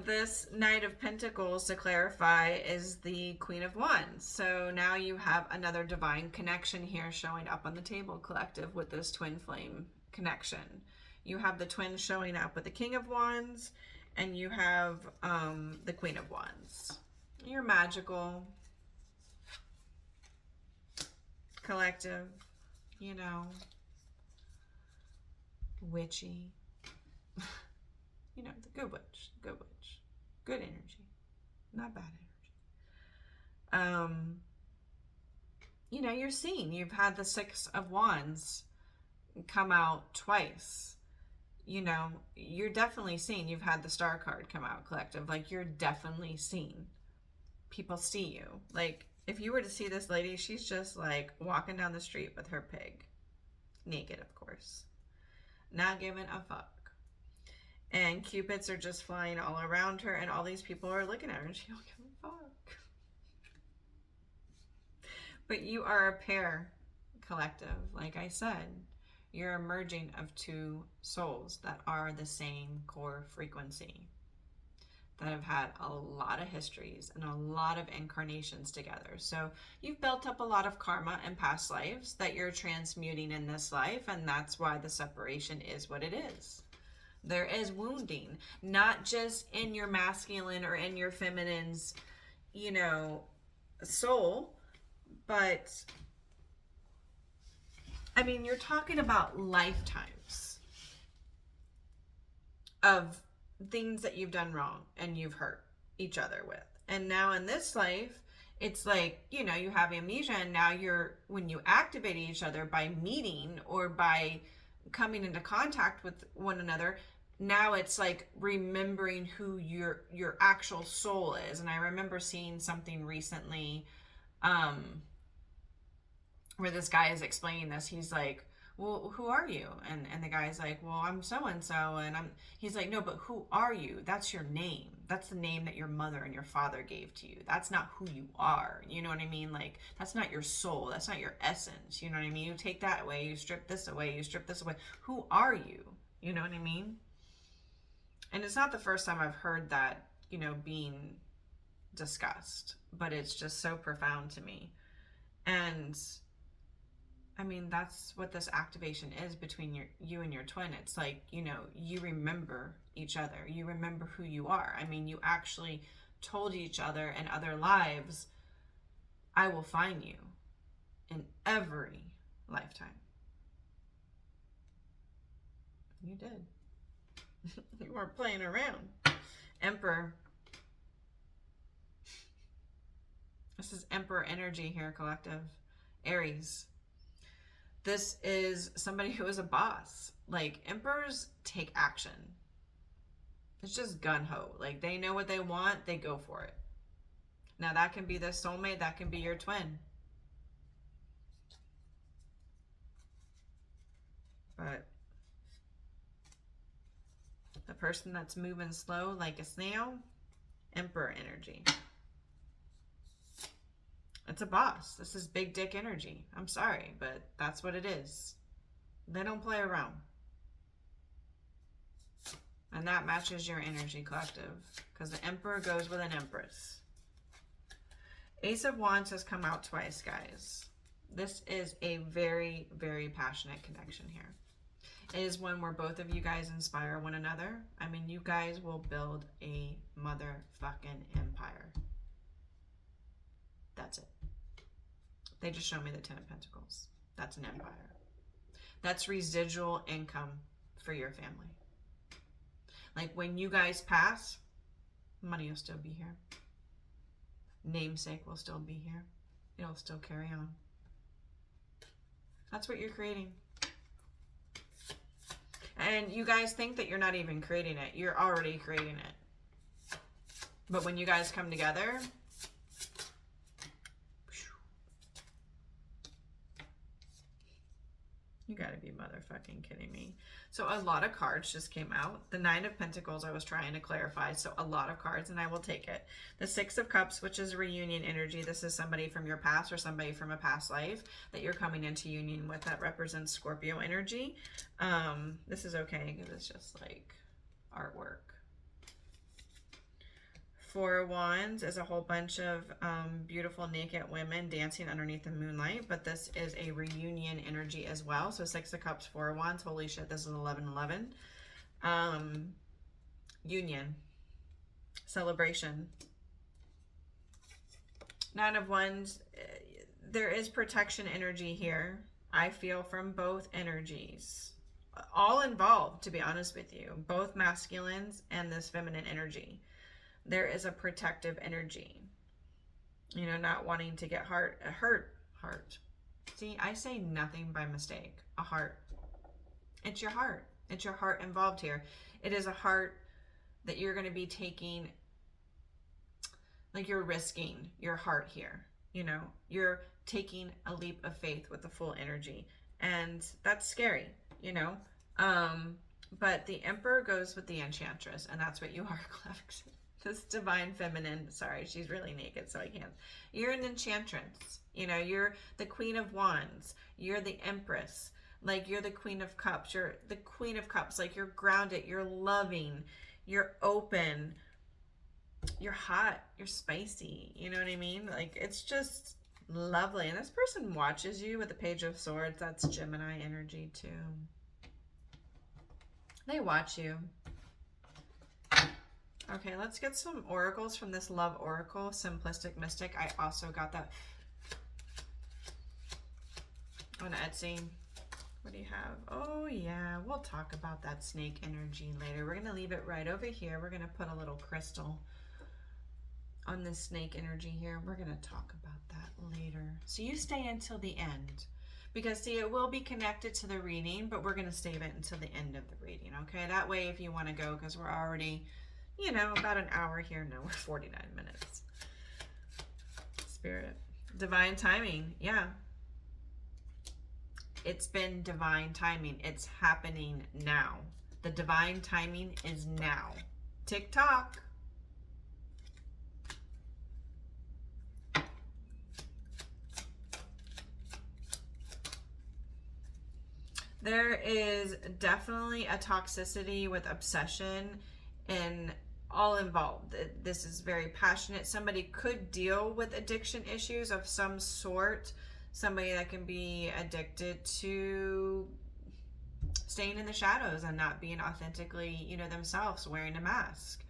This Knight of Pentacles, to clarify, is the Queen of Wands. So now you have another divine connection here showing up on the table, collective, with this twin flame connection. You have the twins showing up with the King of Wands, and you have the Queen of Wands. You're magical, collective, you know, witchy. You know, the good witch, good energy, not bad energy. You know, you're seen. You've had the Six of Wands come out twice. You know, you're definitely seen. You've had the Star card come out, collective. Like, you're definitely seen. People see you. Like, if you were to see this lady, she's just like walking down the street with her pig. Naked, of course. Not giving a fuck. And cupids are just flying all around her, and all these people are looking at her, and she don't give a fuck. But you are a pair, collective. Like I said, you're a merging of two souls that are the same core frequency, that have had a lot of histories and a lot of incarnations together. So you've built up a lot of karma in past lives that you're transmuting in this life, and that's why the separation is what it is. There is wounding, not just in your masculine or in your feminine's, you know, soul, but I mean, you're talking about lifetimes of things that you've done wrong and you've hurt each other with. And now in this life, it's like, you know, you have amnesia, and now when you activate each other by meeting or by coming into contact with one another, now it's like remembering who your actual soul is. And I remember seeing something recently where this guy is explaining this. He's like, well, who are you? And the guy's like, well, I'm so-and-so. And he's like, no, but who are you? That's your name. That's the name that your mother and your father gave to you. That's not who you are. You know what I mean? Like, that's not your soul. That's not your essence. You know what I mean? You take that away. You strip this away. You strip this away. Who are you? You know what I mean? And it's not the first time I've heard that, you know, being discussed, but it's just so profound to me. And I mean, that's what this activation is between you and your twin. It's like, you know, you remember each other. You remember who you are. I mean, you actually told each other in other lives, I will find you in every lifetime. You did. You weren't playing around. Emperor. This is Emperor energy here, collective. Aries. This is somebody who is a boss. Like, emperors take action. It's just gun-ho. Like, they know what they want, they go for it. Now, that can be the soulmate, that can be your twin. But the person that's moving slow like a snail, Emperor energy. It's a boss. This is big dick energy. I'm sorry, but that's what it is. They don't play around. And that matches your energy, collective, because the Emperor goes with an Empress. Ace of Wands has come out twice, guys. This is a very, very passionate connection here. It is one where both of you guys inspire one another. I mean, you guys will build a motherfucking empire. That's it. They just showed me the Ten of Pentacles. That's an empire. That's residual income for your family. Like, when you guys pass, money will still be here. Namesake will still be here. It'll still carry on. That's what you're creating. And you guys think that you're not even creating it. You're already creating it. But when you guys come together, you gotta be motherfucking kidding me. So a lot of cards just came out. The Nine of Pentacles I was trying to clarify. So a lot of cards, and I will take it. The Six of Cups, which is reunion energy. This is somebody from your past or somebody from a past life that you're coming into union with. That represents Scorpio energy. This is okay because it's just like artwork. Four of Wands is a whole bunch of beautiful naked women dancing underneath the moonlight, but this is a reunion energy as well. So Six of Cups, Four of Wands. Holy shit, this is 11-11. Union. Celebration. Nine of Wands. There is protection energy here, I feel, from both energies. All involved, to be honest with you. Both masculines and this feminine energy. There is a protective energy, you know, not wanting to get hurt. See, I say nothing by mistake. A heart. It's your heart. It's your heart involved here. It is a heart that you're going to be taking, like you're risking your heart here. You know, you're taking a leap of faith with the full energy, and that's scary, you know. But the Emperor goes with the Enchantress, and that's what you are, Clex. This divine feminine, sorry, she's really naked, so I can't. You're an enchantress. You know, you're the Queen of Wands. You're the Empress. Like, you're the Queen of Cups. You're the Queen of Cups. Like, you're grounded. You're loving. You're open. You're hot. You're spicy. You know what I mean? Like, it's just lovely. And this person watches you with the Page of Swords. That's Gemini energy, too. They watch you. Okay, let's get some oracles from this Love Oracle, Simplistic Mystic. I also got that on Etsy. What do you have? Oh, yeah, we'll talk about that snake energy later. We're going to leave it right over here. We're going to put a little crystal on this snake energy here. We're going to talk about that later. So you stay until the end. Because, see, it will be connected to the reading, but we're going to save it until the end of the reading, okay? That way, if you want to go, because we're already, you know, about an hour here. No, we're 49 minutes. Spirit. Divine timing. Yeah. It's been divine timing. It's happening now. The divine timing is now. Tick-tock. There is definitely a toxicity with obsession and all involved. This is very passionate. Somebody could deal with addiction issues of some sort. Somebody that can be addicted to staying in the shadows and not being authentically, you know, themselves, wearing a mask.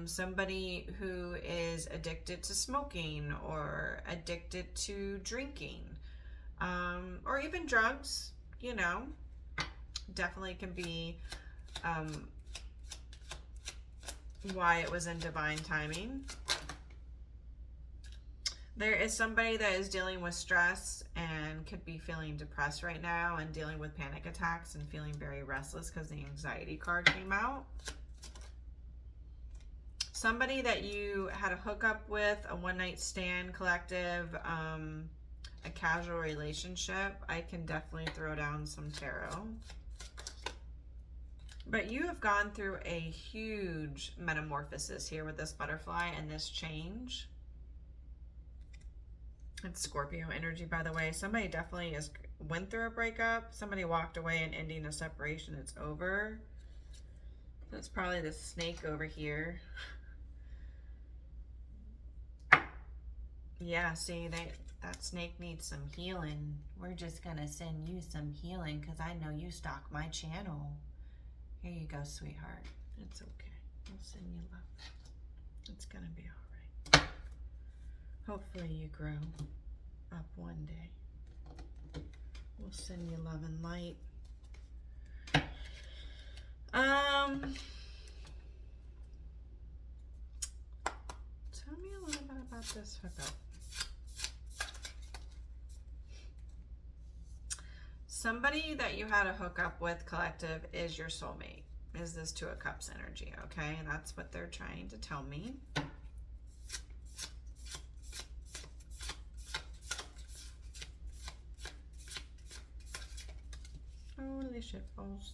Somebody who is addicted to smoking or addicted to drinking, or even drugs, you know. definitely can be why it was in divine timing. There is somebody that is dealing with stress and could be feeling depressed right now and dealing with panic attacks and feeling very restless because the anxiety card came out. Somebody that you had a hookup with, a one-night stand, collective, a casual relationship. I can definitely throw down some tarot. But you have gone through a huge metamorphosis here with this butterfly and this change. It's Scorpio energy, by the way. Somebody definitely went through a breakup. Somebody walked away and ending a separation. It's over. That's probably the snake over here. Yeah, see, that snake needs some healing. We're just going to send you some healing because I know you stalk my channel. Here you go, sweetheart. It's okay. We'll send you love. It's going to be all right. Hopefully you grow up one day. We'll send you love and light. Tell me a little bit about this hookup. Somebody that you had a hookup with, collective, is your soulmate. Is this Two of Cups energy, okay? And that's what they're trying to tell me. Holy shitballs.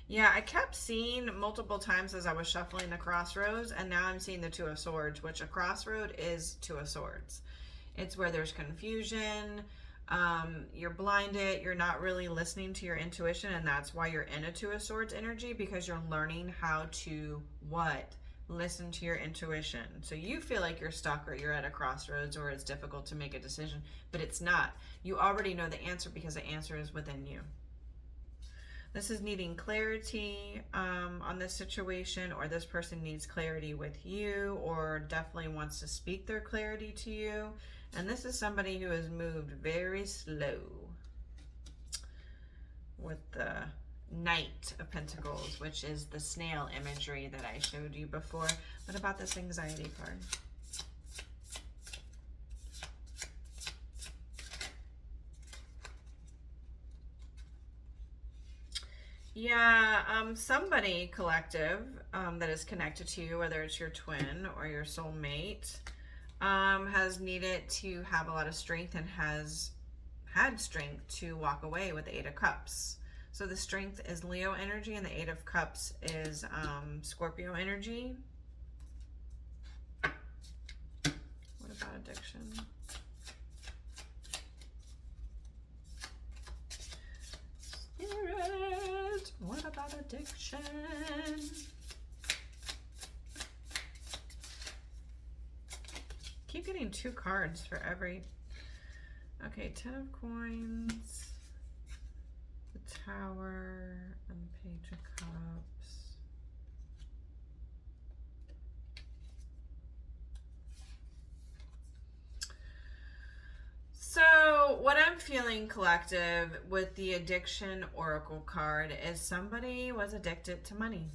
Yeah, I kept seeing multiple times as I was shuffling the crossroads, and now I'm seeing the Two of Swords, which a crossroad is Two of Swords. It's where there's confusion. You're blinded, you're not really listening to your intuition, and that's why you're in a Two of Swords energy, because you're learning how to what? Listen to your intuition. So you feel like you're stuck or you're at a crossroads or it's difficult to make a decision, but it's not. You already know the answer because the answer is within you. This is needing clarity on this situation, or this person needs clarity with you, or definitely wants to speak their clarity to you. And this is somebody who has moved very slow with the Knight of Pentacles, which is the snail imagery that I showed you before. What about this anxiety card? Yeah, somebody, collective, that is connected to you, whether it's your twin or your soulmate, has needed to have a lot of strength and has had strength to walk away with the Eight of Cups. So the strength is Leo energy and the Eight of Cups is Scorpio energy. What about addiction? Spirit, what about addiction? Keep getting 2 cards for every. Okay, 10 of Coins, the Tower, and the Page of Cups. So what I'm feeling, collective, with the addiction oracle card is somebody was addicted to money.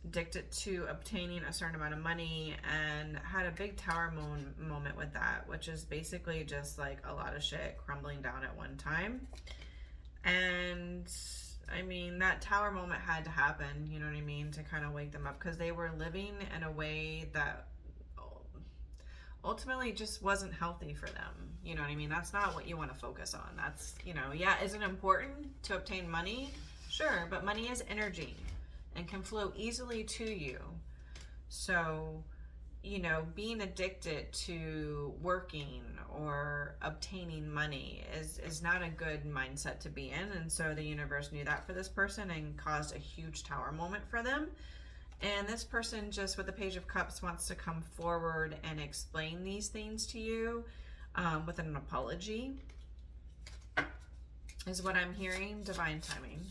Addicted to obtaining a certain amount of money and had a big tower moment with that, which is basically just like a lot of shit crumbling down at one time. And I mean, that tower moment had to happen, you know what I mean, to kind of wake them up, because they were living in a way that ultimately just wasn't healthy for them. You know what I mean? That's not what you want to focus on. That's, you know, yeah, is it important to obtain money? Sure, but money is energy and can flow easily to you. So, you know, being addicted to working or obtaining money is not a good mindset to be in. And so the universe knew that for this person and caused a huge tower moment for them. And this person, just with the Page of Cups, wants to come forward and explain these things to you with an apology, is what I'm hearing. Divine timing.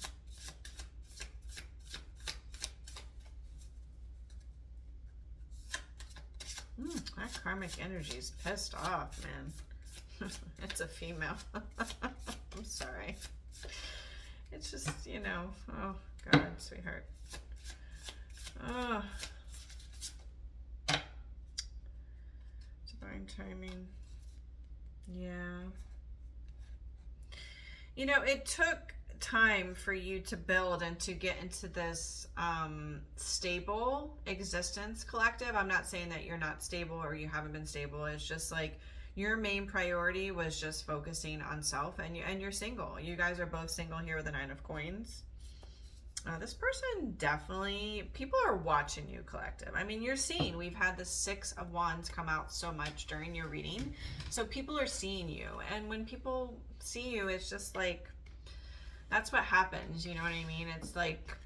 That karmic energy is pissed off, man. It's a female. I'm sorry. It's just, you know, oh God, sweetheart. Oh. Divine timing. Yeah. You know, it took time for you to build and to get into this stable existence collective. I'm not saying that you're not stable or you haven't been stable. It's just like your main priority was just focusing on self, and you're single. You guys are both single here with the Nine of Coins. This person definitely, people are watching you, collective. I mean, you're seeing, we've had the Six of Wands come out so much during your reading. So people are seeing you. And when people see you, it's just like, that's what happens. You know what I mean? It's like,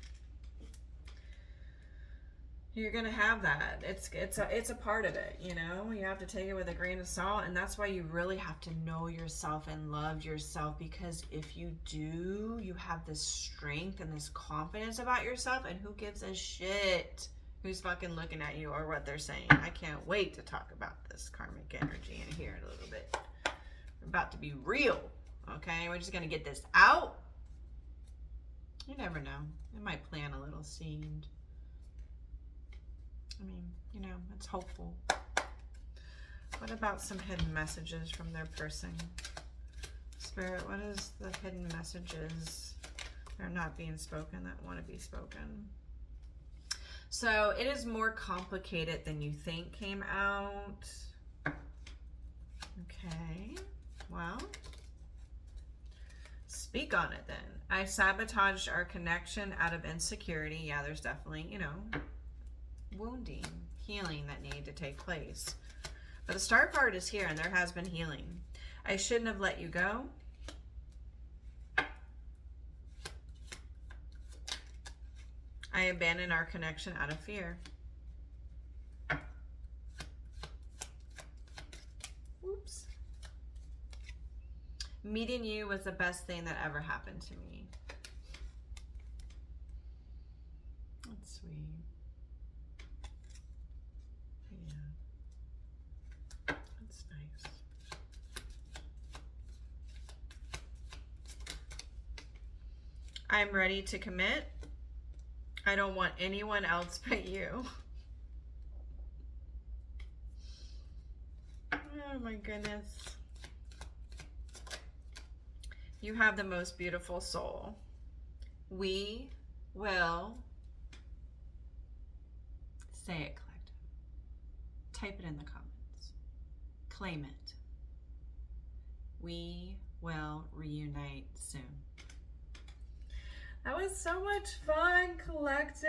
you're gonna have that. It's a part of it, you know. You have to take it with a grain of salt, and that's why you really have to know yourself and love yourself, because if you do, you have this strength and this confidence about yourself, and who gives a shit who's fucking looking at you or what they're saying. I can't wait to talk about this karmic energy in here in a little bit. We're about to be real, okay? We're just gonna get this out. You never know. It might plant a little seed. I mean, you know, it's hopeful. What about some hidden messages from their person? Spirit, what is the hidden messages that are not being spoken that want to be spoken? So it is more complicated than you think came out. Okay, well, speak on it then. I sabotaged our connection out of insecurity. Yeah, there's definitely, you know, wounding, healing that needed to take place. But the Star card is here, and there has been healing. I shouldn't have let you go. I abandoned our connection out of fear. Oops. Meeting you was the best thing that ever happened to me. That's sweet. I'm ready to commit. I don't want anyone else but you. Oh my goodness. You have the most beautiful soul. We will say it, collective. Type it in the comments. Claim it. We will reunite soon. That was so much fun, collective.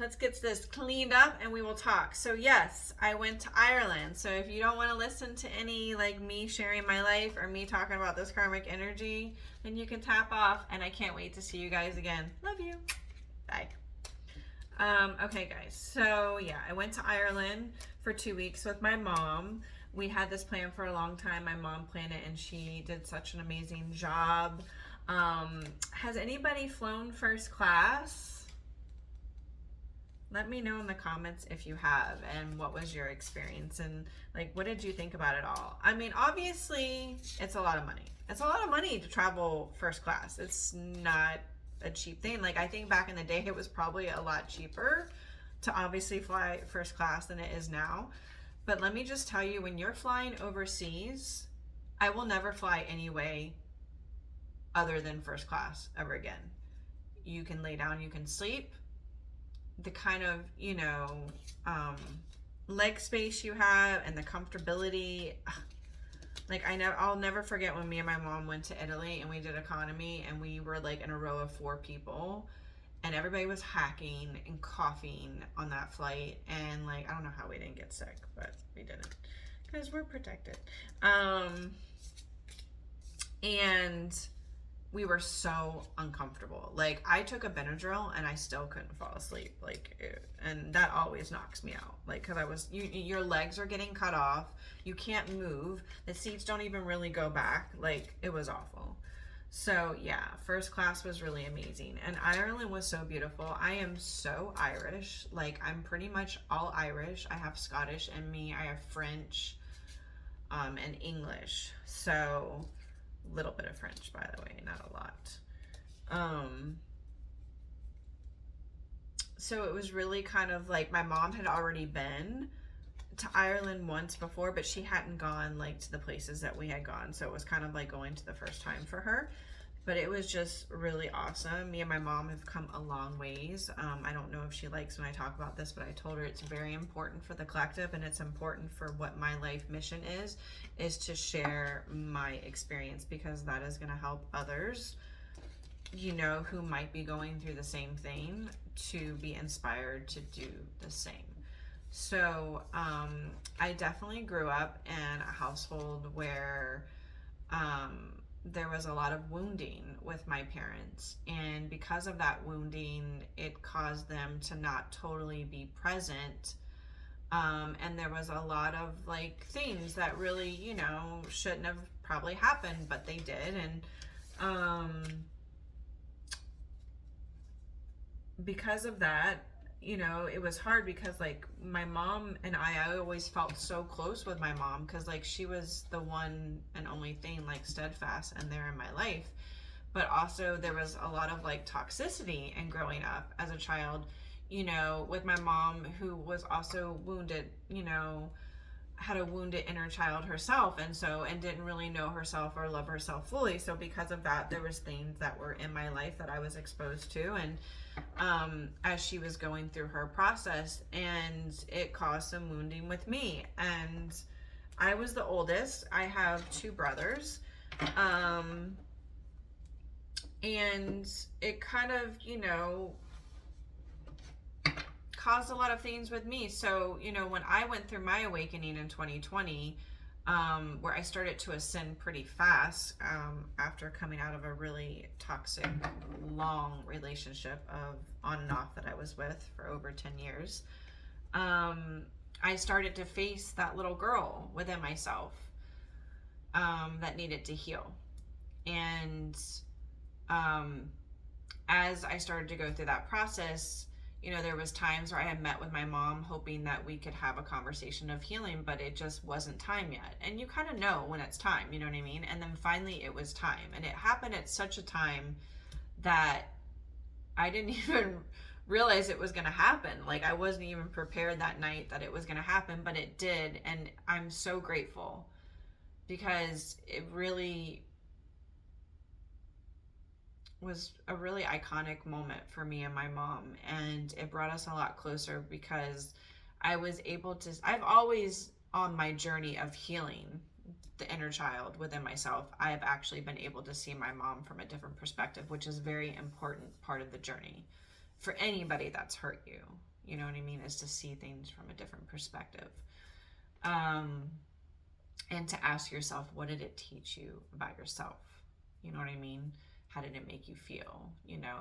Let's get this cleaned up and we will talk. So yes, I went to Ireland. So if you don't want to listen to any like me sharing my life or me talking about this karmic energy, then you can tap off, and I can't wait to see you guys again. Love you. Bye. Okay guys, so yeah, I went to Ireland for 2 weeks with my mom. We had this plan for a long time. My mom planned it, and she did such an amazing job. Has anybody flown first class? Let me know in the comments if you have, and what was your experience, and like, what did you think about it all? I mean, obviously, it's a lot of money. It's a lot of money to travel first class. It's not a cheap thing. Like, I think back in the day, it was probably a lot cheaper to obviously fly first class than it is now. But let me just tell you, when you're flying overseas, I will never fly any way other than first class ever again. You can lay down, you can sleep. The kind of, you know, leg space you have and the comfortability. Like, I'll never forget when me and my mom went to Italy and we did economy, and we were like in a row of 4 people. And everybody was hacking and coughing on that flight. And like, I don't know how we didn't get sick, but we didn't, because we're protected. And we were so uncomfortable. Like, I took a Benadryl and I still couldn't fall asleep. Like, and that always knocks me out. Like, cause your legs are getting cut off. You can't move. The seats don't even really go back. Like, it was awful. So yeah, first class was really amazing. And Ireland was so beautiful. I am so Irish. Like, I'm pretty much all Irish. I have Scottish in me. I have French, and English. So little bit of French, by the way, not a lot. So it was really kind of like my mom had already been to Ireland once before, but she hadn't gone like to the places that we had gone. So it was kind of like going to the first time for her. But it was just really awesome. Me and my mom have come a long ways. I don't know if she likes when I talk about this, but I told her it's very important for the collective, and it's important for what my life mission is to share my experience, because that is going to help others, you know, who might be going through the same thing, to be inspired to do the same. So I definitely grew up in a household where there was a lot of wounding with my parents, and because of that wounding, it caused them to not totally be present, and there was a lot of like things that really, you know, shouldn't have probably happened, but they did. And because of that, you know, it was hard, because like my mom and I always felt so close with my mom, because like she was the one and only thing like steadfast and there in my life. But also there was a lot of like toxicity in growing up as a child, you know, with my mom, who was also wounded, you know, had a wounded inner child herself, and didn't really know herself or love herself fully. So because of that, there was things that were in my life that I was exposed to, and as she was going through her process, and it caused some wounding with me. And I was the oldest. I have two brothers, and it kind of, you know, caused a lot of things with me. So, you know, when I went through my awakening in 2020, where I started to ascend pretty fast, after coming out of a really toxic, long relationship of on and off that I was with for over 10 years, I started to face that little girl within myself, that needed to heal. And as I started to go through that process, you know, there was times where I had met with my mom hoping that we could have a conversation of healing, but it just wasn't time yet. And you kind of know when it's time, you know what I mean? And then finally it was time. And it happened at such a time that I didn't even realize it was going to happen. Like, I wasn't even prepared that night that it was going to happen, but it did. And I'm so grateful, because it really was a really iconic moment for me and my mom, and it brought us a lot closer, because I was able to, I've always, on my journey of healing the inner child within myself, I have actually been able to see my mom from a different perspective, which is a very important part of the journey for anybody that's hurt you, you know what I mean, is to see things from a different perspective, and to ask yourself, what did it teach you about yourself, you know what I mean? How did it make you feel? You know,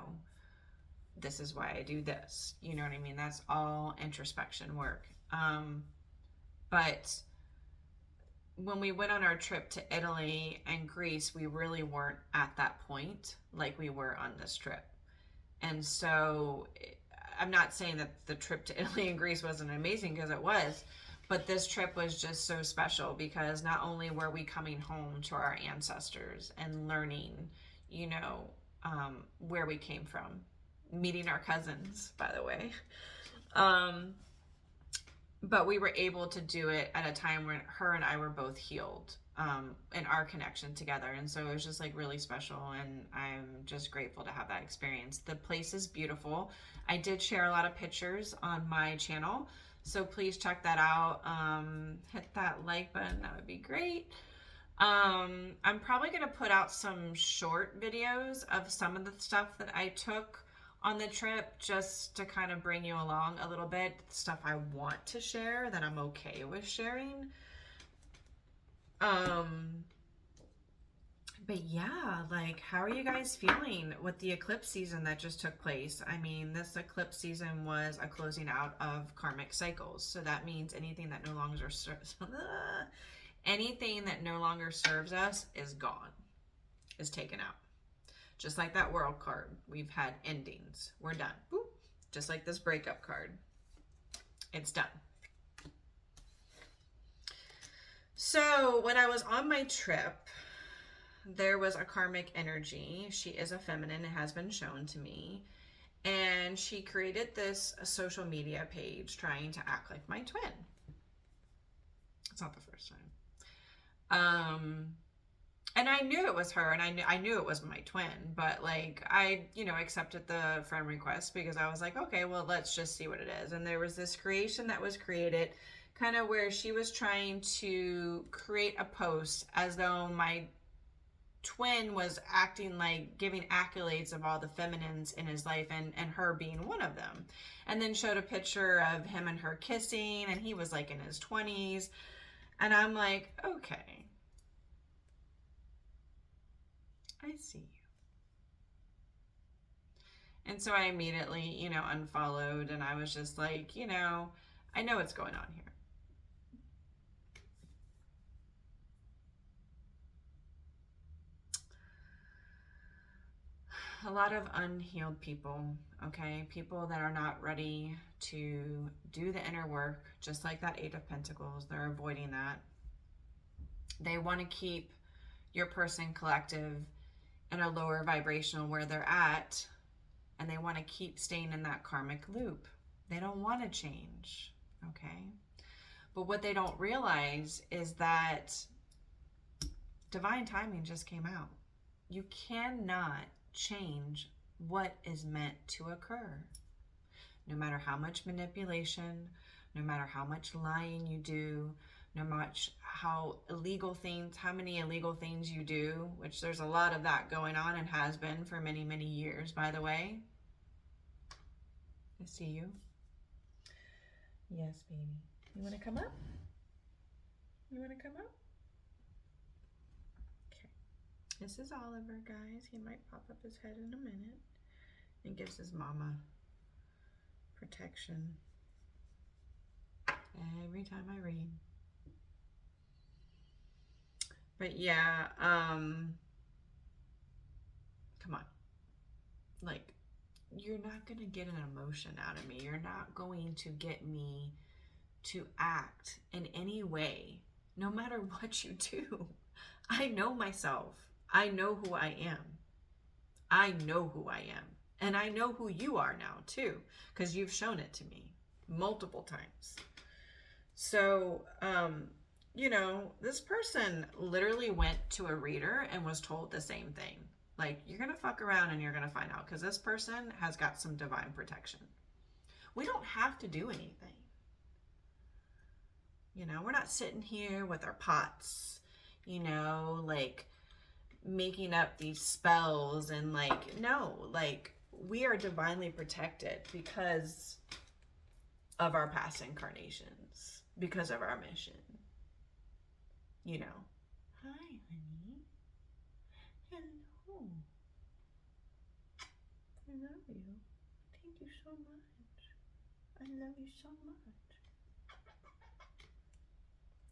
this is why I do this. You know what I mean? That's all introspection work. But when we went on our trip to Italy and Greece, we really weren't at that point like we were on this trip. And so I'm not saying that the trip to Italy and Greece wasn't amazing, because it was, but this trip was just so special, because not only were we coming home to our ancestors and learning, you know, where we came from, meeting our cousins, by the way, but we were able to do it at a time when her and I were both healed, in our connection together. And so it was just like really special, and I'm just grateful to have that experience. The place is beautiful. I did share a lot of pictures on my channel, so please check that out. Hit that like button, that would be great. I'm probably going to put out some short videos of some of the stuff that I took on the trip, just to kind of bring you along a little bit, stuff I want to share that I'm okay with sharing. But yeah, like, how are you guys feeling with the eclipse season that just took place? I mean, this eclipse season was a closing out of karmic cycles. So that means anything that no longer serves anything that no longer serves us is gone, is taken out. Just like that world card, we've had endings. We're done. Boop. Just like this breakup card, it's done. So when I was on my trip, there was a karmic energy. She is a feminine, it has been shown to me. And she created this social media page trying to act like my twin. It's not the first time. And I knew it was her, and I knew it was my twin, but like I, accepted the friend request because I was like, okay, well, let's just see what it is. And there was this creation that was created kind of where she was trying to create a post as though my twin was acting like giving accolades of all the feminines in his life and her being one of them, and then showed a picture of him and her kissing, and he was like in his 20s, and I'm like, okay, I see you. And so I immediately unfollowed, and I was just like, I know what's going on here. A lot of unhealed people, okay? People that are not ready to do the inner work, just like that Eight of Pentacles. They're avoiding that. They want to keep your person collective in a lower vibrational where they're at, and they want to keep staying in that karmic loop. They don't want to change, okay? But what they don't realize is that divine timing just came out. You cannot change what is meant to occur. No matter how much manipulation, no matter how much lying you do, no matter how many illegal things you do, which there's a lot of that going on and has been for many, many years, by the way. I see you. Yes, baby. You want to come up? You want to come up? This is Oliver, guys. He might pop up his head in a minute. And gives his mama protection every time I read. But yeah, come on. Like, you're not going to get an emotion out of me. You're not going to get me to act in any way, no matter what you do. I know myself. I know who I am. I know who I am. And I know who you are now too, because you've shown it to me multiple times. So, this person literally went to a reader and was told the same thing. Like, you're going to fuck around and you're going to find out, because this person has got some divine protection. We don't have to do anything. We're not sitting here with our pots, like making up these spells and no, we are divinely protected because of our past incarnations, because of our mission. Hi, honey. Hello. I love you. Thank you so much. I love you so much.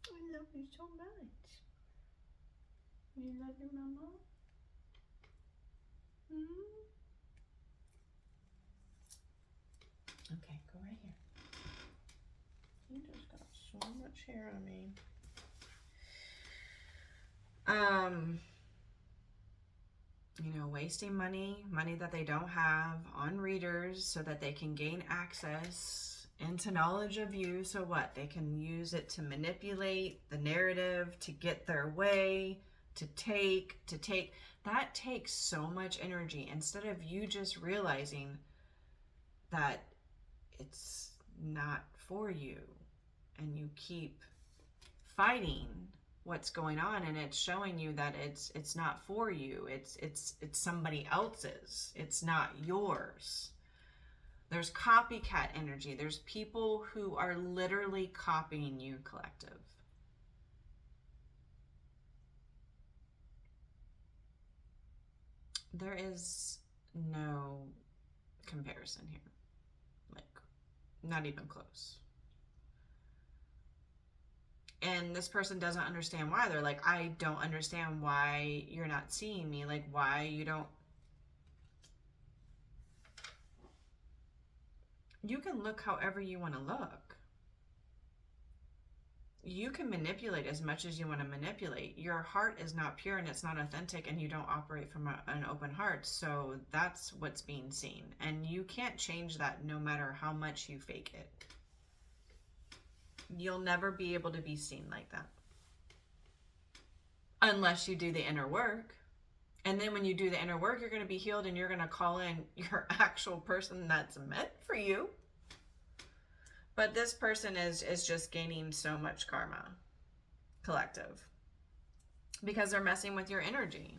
I love you so much. You love your mama? Okay, go right here. You just got so much hair on me. Wasting money that they don't have on readers so that they can gain access into knowledge of you. So what? They can use it to manipulate the narrative, to get their way, to take. That takes so much energy, instead of you just realizing that it's not for you, and you keep fighting what's going on, and it's showing you that it's not for you. It's somebody else's. It's not yours. There's copycat energy. There's people who are literally copying you, collective. There is no comparison here. Not even close. And this person doesn't understand why. They're like, I don't understand why you're not seeing me. Like, why you don't. You can look however you want to look. you can manipulate as much as you want to manipulate. Your heart is not pure and it's not authentic, and you don't operate from an open heart. So that's what's being seen. And you can't change that no matter how much you fake it. You'll never be able to be seen like that. Unless you do the inner work. And then when you do the inner work, you're going to be healed and you're going to call in your actual person that's meant for you. But this person is just gaining so much karma, collective, because they're messing with your energy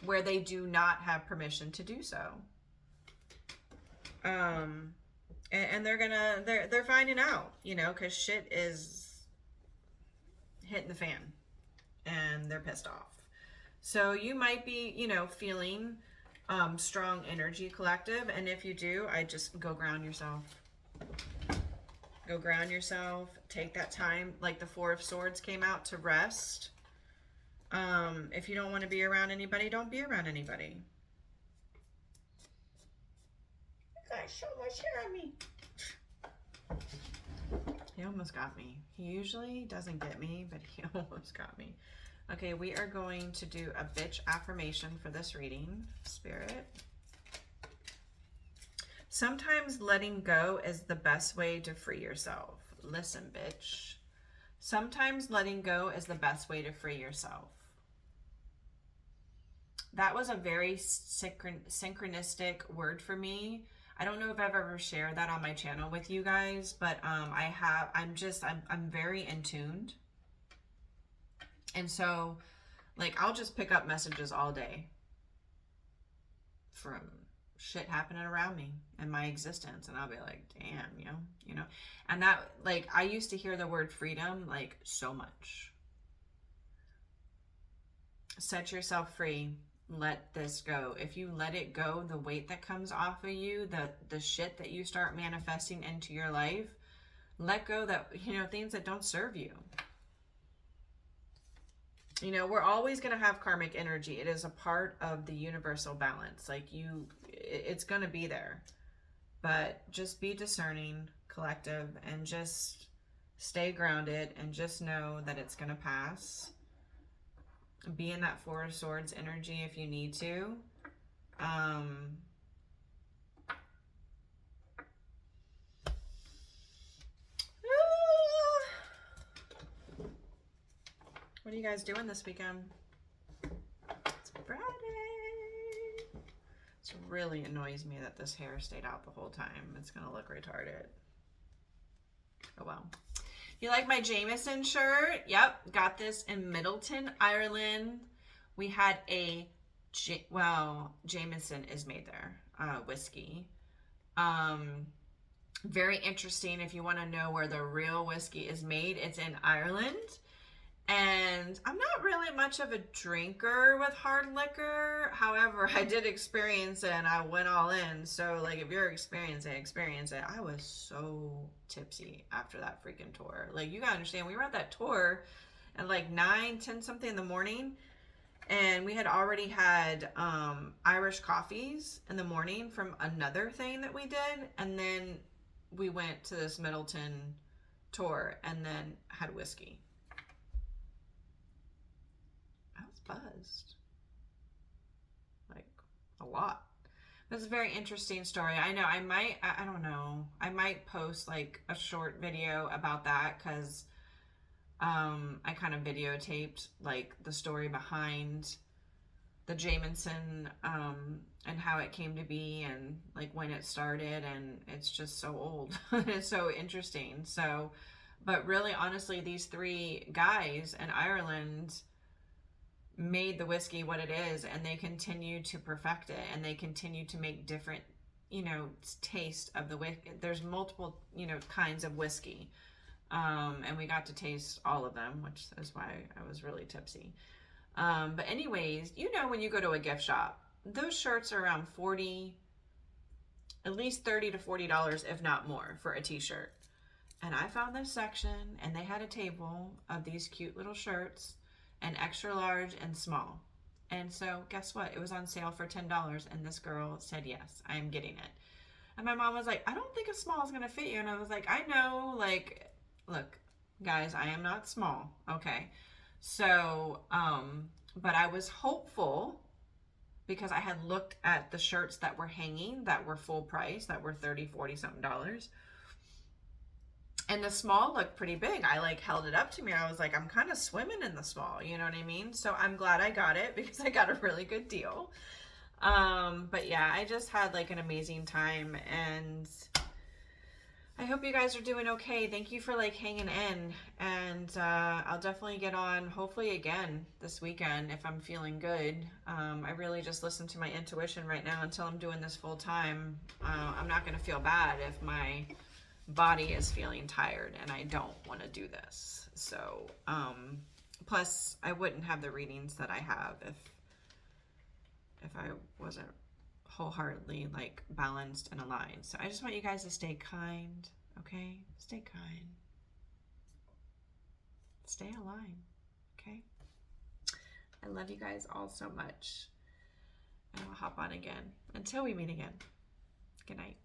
where they do not have permission to do so. And they're finding out, you know, because shit is hitting the fan and they're pissed off. So you might be, you know, feeling strong energy, collective. And if you do, I just go ground yourself. Go ground yourself. Take that time, like the Four of Swords came out, to rest. If you don't want to be around anybody, don't be around anybody. You got so much hair on me. He almost got me. He usually doesn't get me, but he almost got me. Okay, we are going to do a bitch affirmation for this reading, Spirit. Sometimes letting go is the best way to free yourself. Listen, bitch. Sometimes letting go is the best way to free yourself. That was a very synchronistic word for me. I don't know if I've ever shared that on my channel with you guys, but I'm very in tuned. And so, like, I'll just pick up messages all day from shit happening around me and my existence, and I'll be like, damn, you know. And that, like, I used to hear the word freedom like so much. Set yourself free. Let this go. If you let it go, the weight that comes off of you, the shit that you start manifesting into your life, let go that, you know, things that don't serve you. You know, we're always going to have karmic energy. It is a part of the universal balance. Like, it's going to be there. But just be discerning, collective, and just stay grounded and just know that it's going to pass. Be in that Four of Swords energy if you need to. What are you guys doing this weekend? It's Friday. It really annoys me that this hair stayed out the whole time. It's going to look retarded. Oh, well. You like my Jameson shirt? Yep. Got this in Middleton, Ireland. We had a, Jameson is made there. Whiskey. Very interesting. If you want to know where the real whiskey is made, it's in Ireland. And I'm not really much of a drinker with hard liquor. However, I did experience it and I went all in. So, like, if you're experiencing it, experience it. I was so tipsy after that freaking tour. Like, you gotta understand, we were at that tour at like 9, 10 something in the morning. And we had already had Irish coffees in the morning from another thing that we did. And then we went to this Middleton tour and then had whiskey. Buzzed like a lot. That's a very interesting story. I know I don't know, I might post like a short video about that, because I kind of videotaped like the story behind the Jameson and how it came to be and like when it started, and it's just so old. It's so interesting. So, but really honestly, these three guys in Ireland made the whiskey what it is, and they continue to perfect it, and they continue to make different, you know, taste of the whiskey. There's multiple, you know, kinds of whiskey, and we got to taste all of them, which is why I was really tipsy. But anyways, you know, when you go to a gift shop, those shirts are around at least $30 to $40, if not more, for a t-shirt. And I found this section, and they had a table of these cute little shirts, and extra large and small. And so guess what? It was on sale for $10, and this girl said, yes, I am getting it. And my mom was like, I don't think a small is going to fit you. And I was like, I know, like, look, Guys, I am not small. Okay. So, but I was hopeful because I had looked at the shirts that were hanging that were full price, that were 30, 40 something dollars. And the small looked pretty big. I like held it up to me. I was like, I'm kind of swimming in the small, you know what I mean? So I'm glad I got it because I got a really good deal. But yeah, I just had like an amazing time, and I hope you guys are doing okay. Thank you for like hanging in, and I'll definitely get on hopefully again this weekend if I'm feeling good. I really just listen to my intuition right now until I'm doing this full time. I'm not going to feel bad if my body is feeling tired and I don't want to do this. So, plus I wouldn't have the readings that I have if I wasn't wholeheartedly like balanced and aligned. So I just want you guys to stay kind, okay? Stay kind. Stay aligned, okay? I love you guys all so much. And I'll hop on again until we meet again. Good night.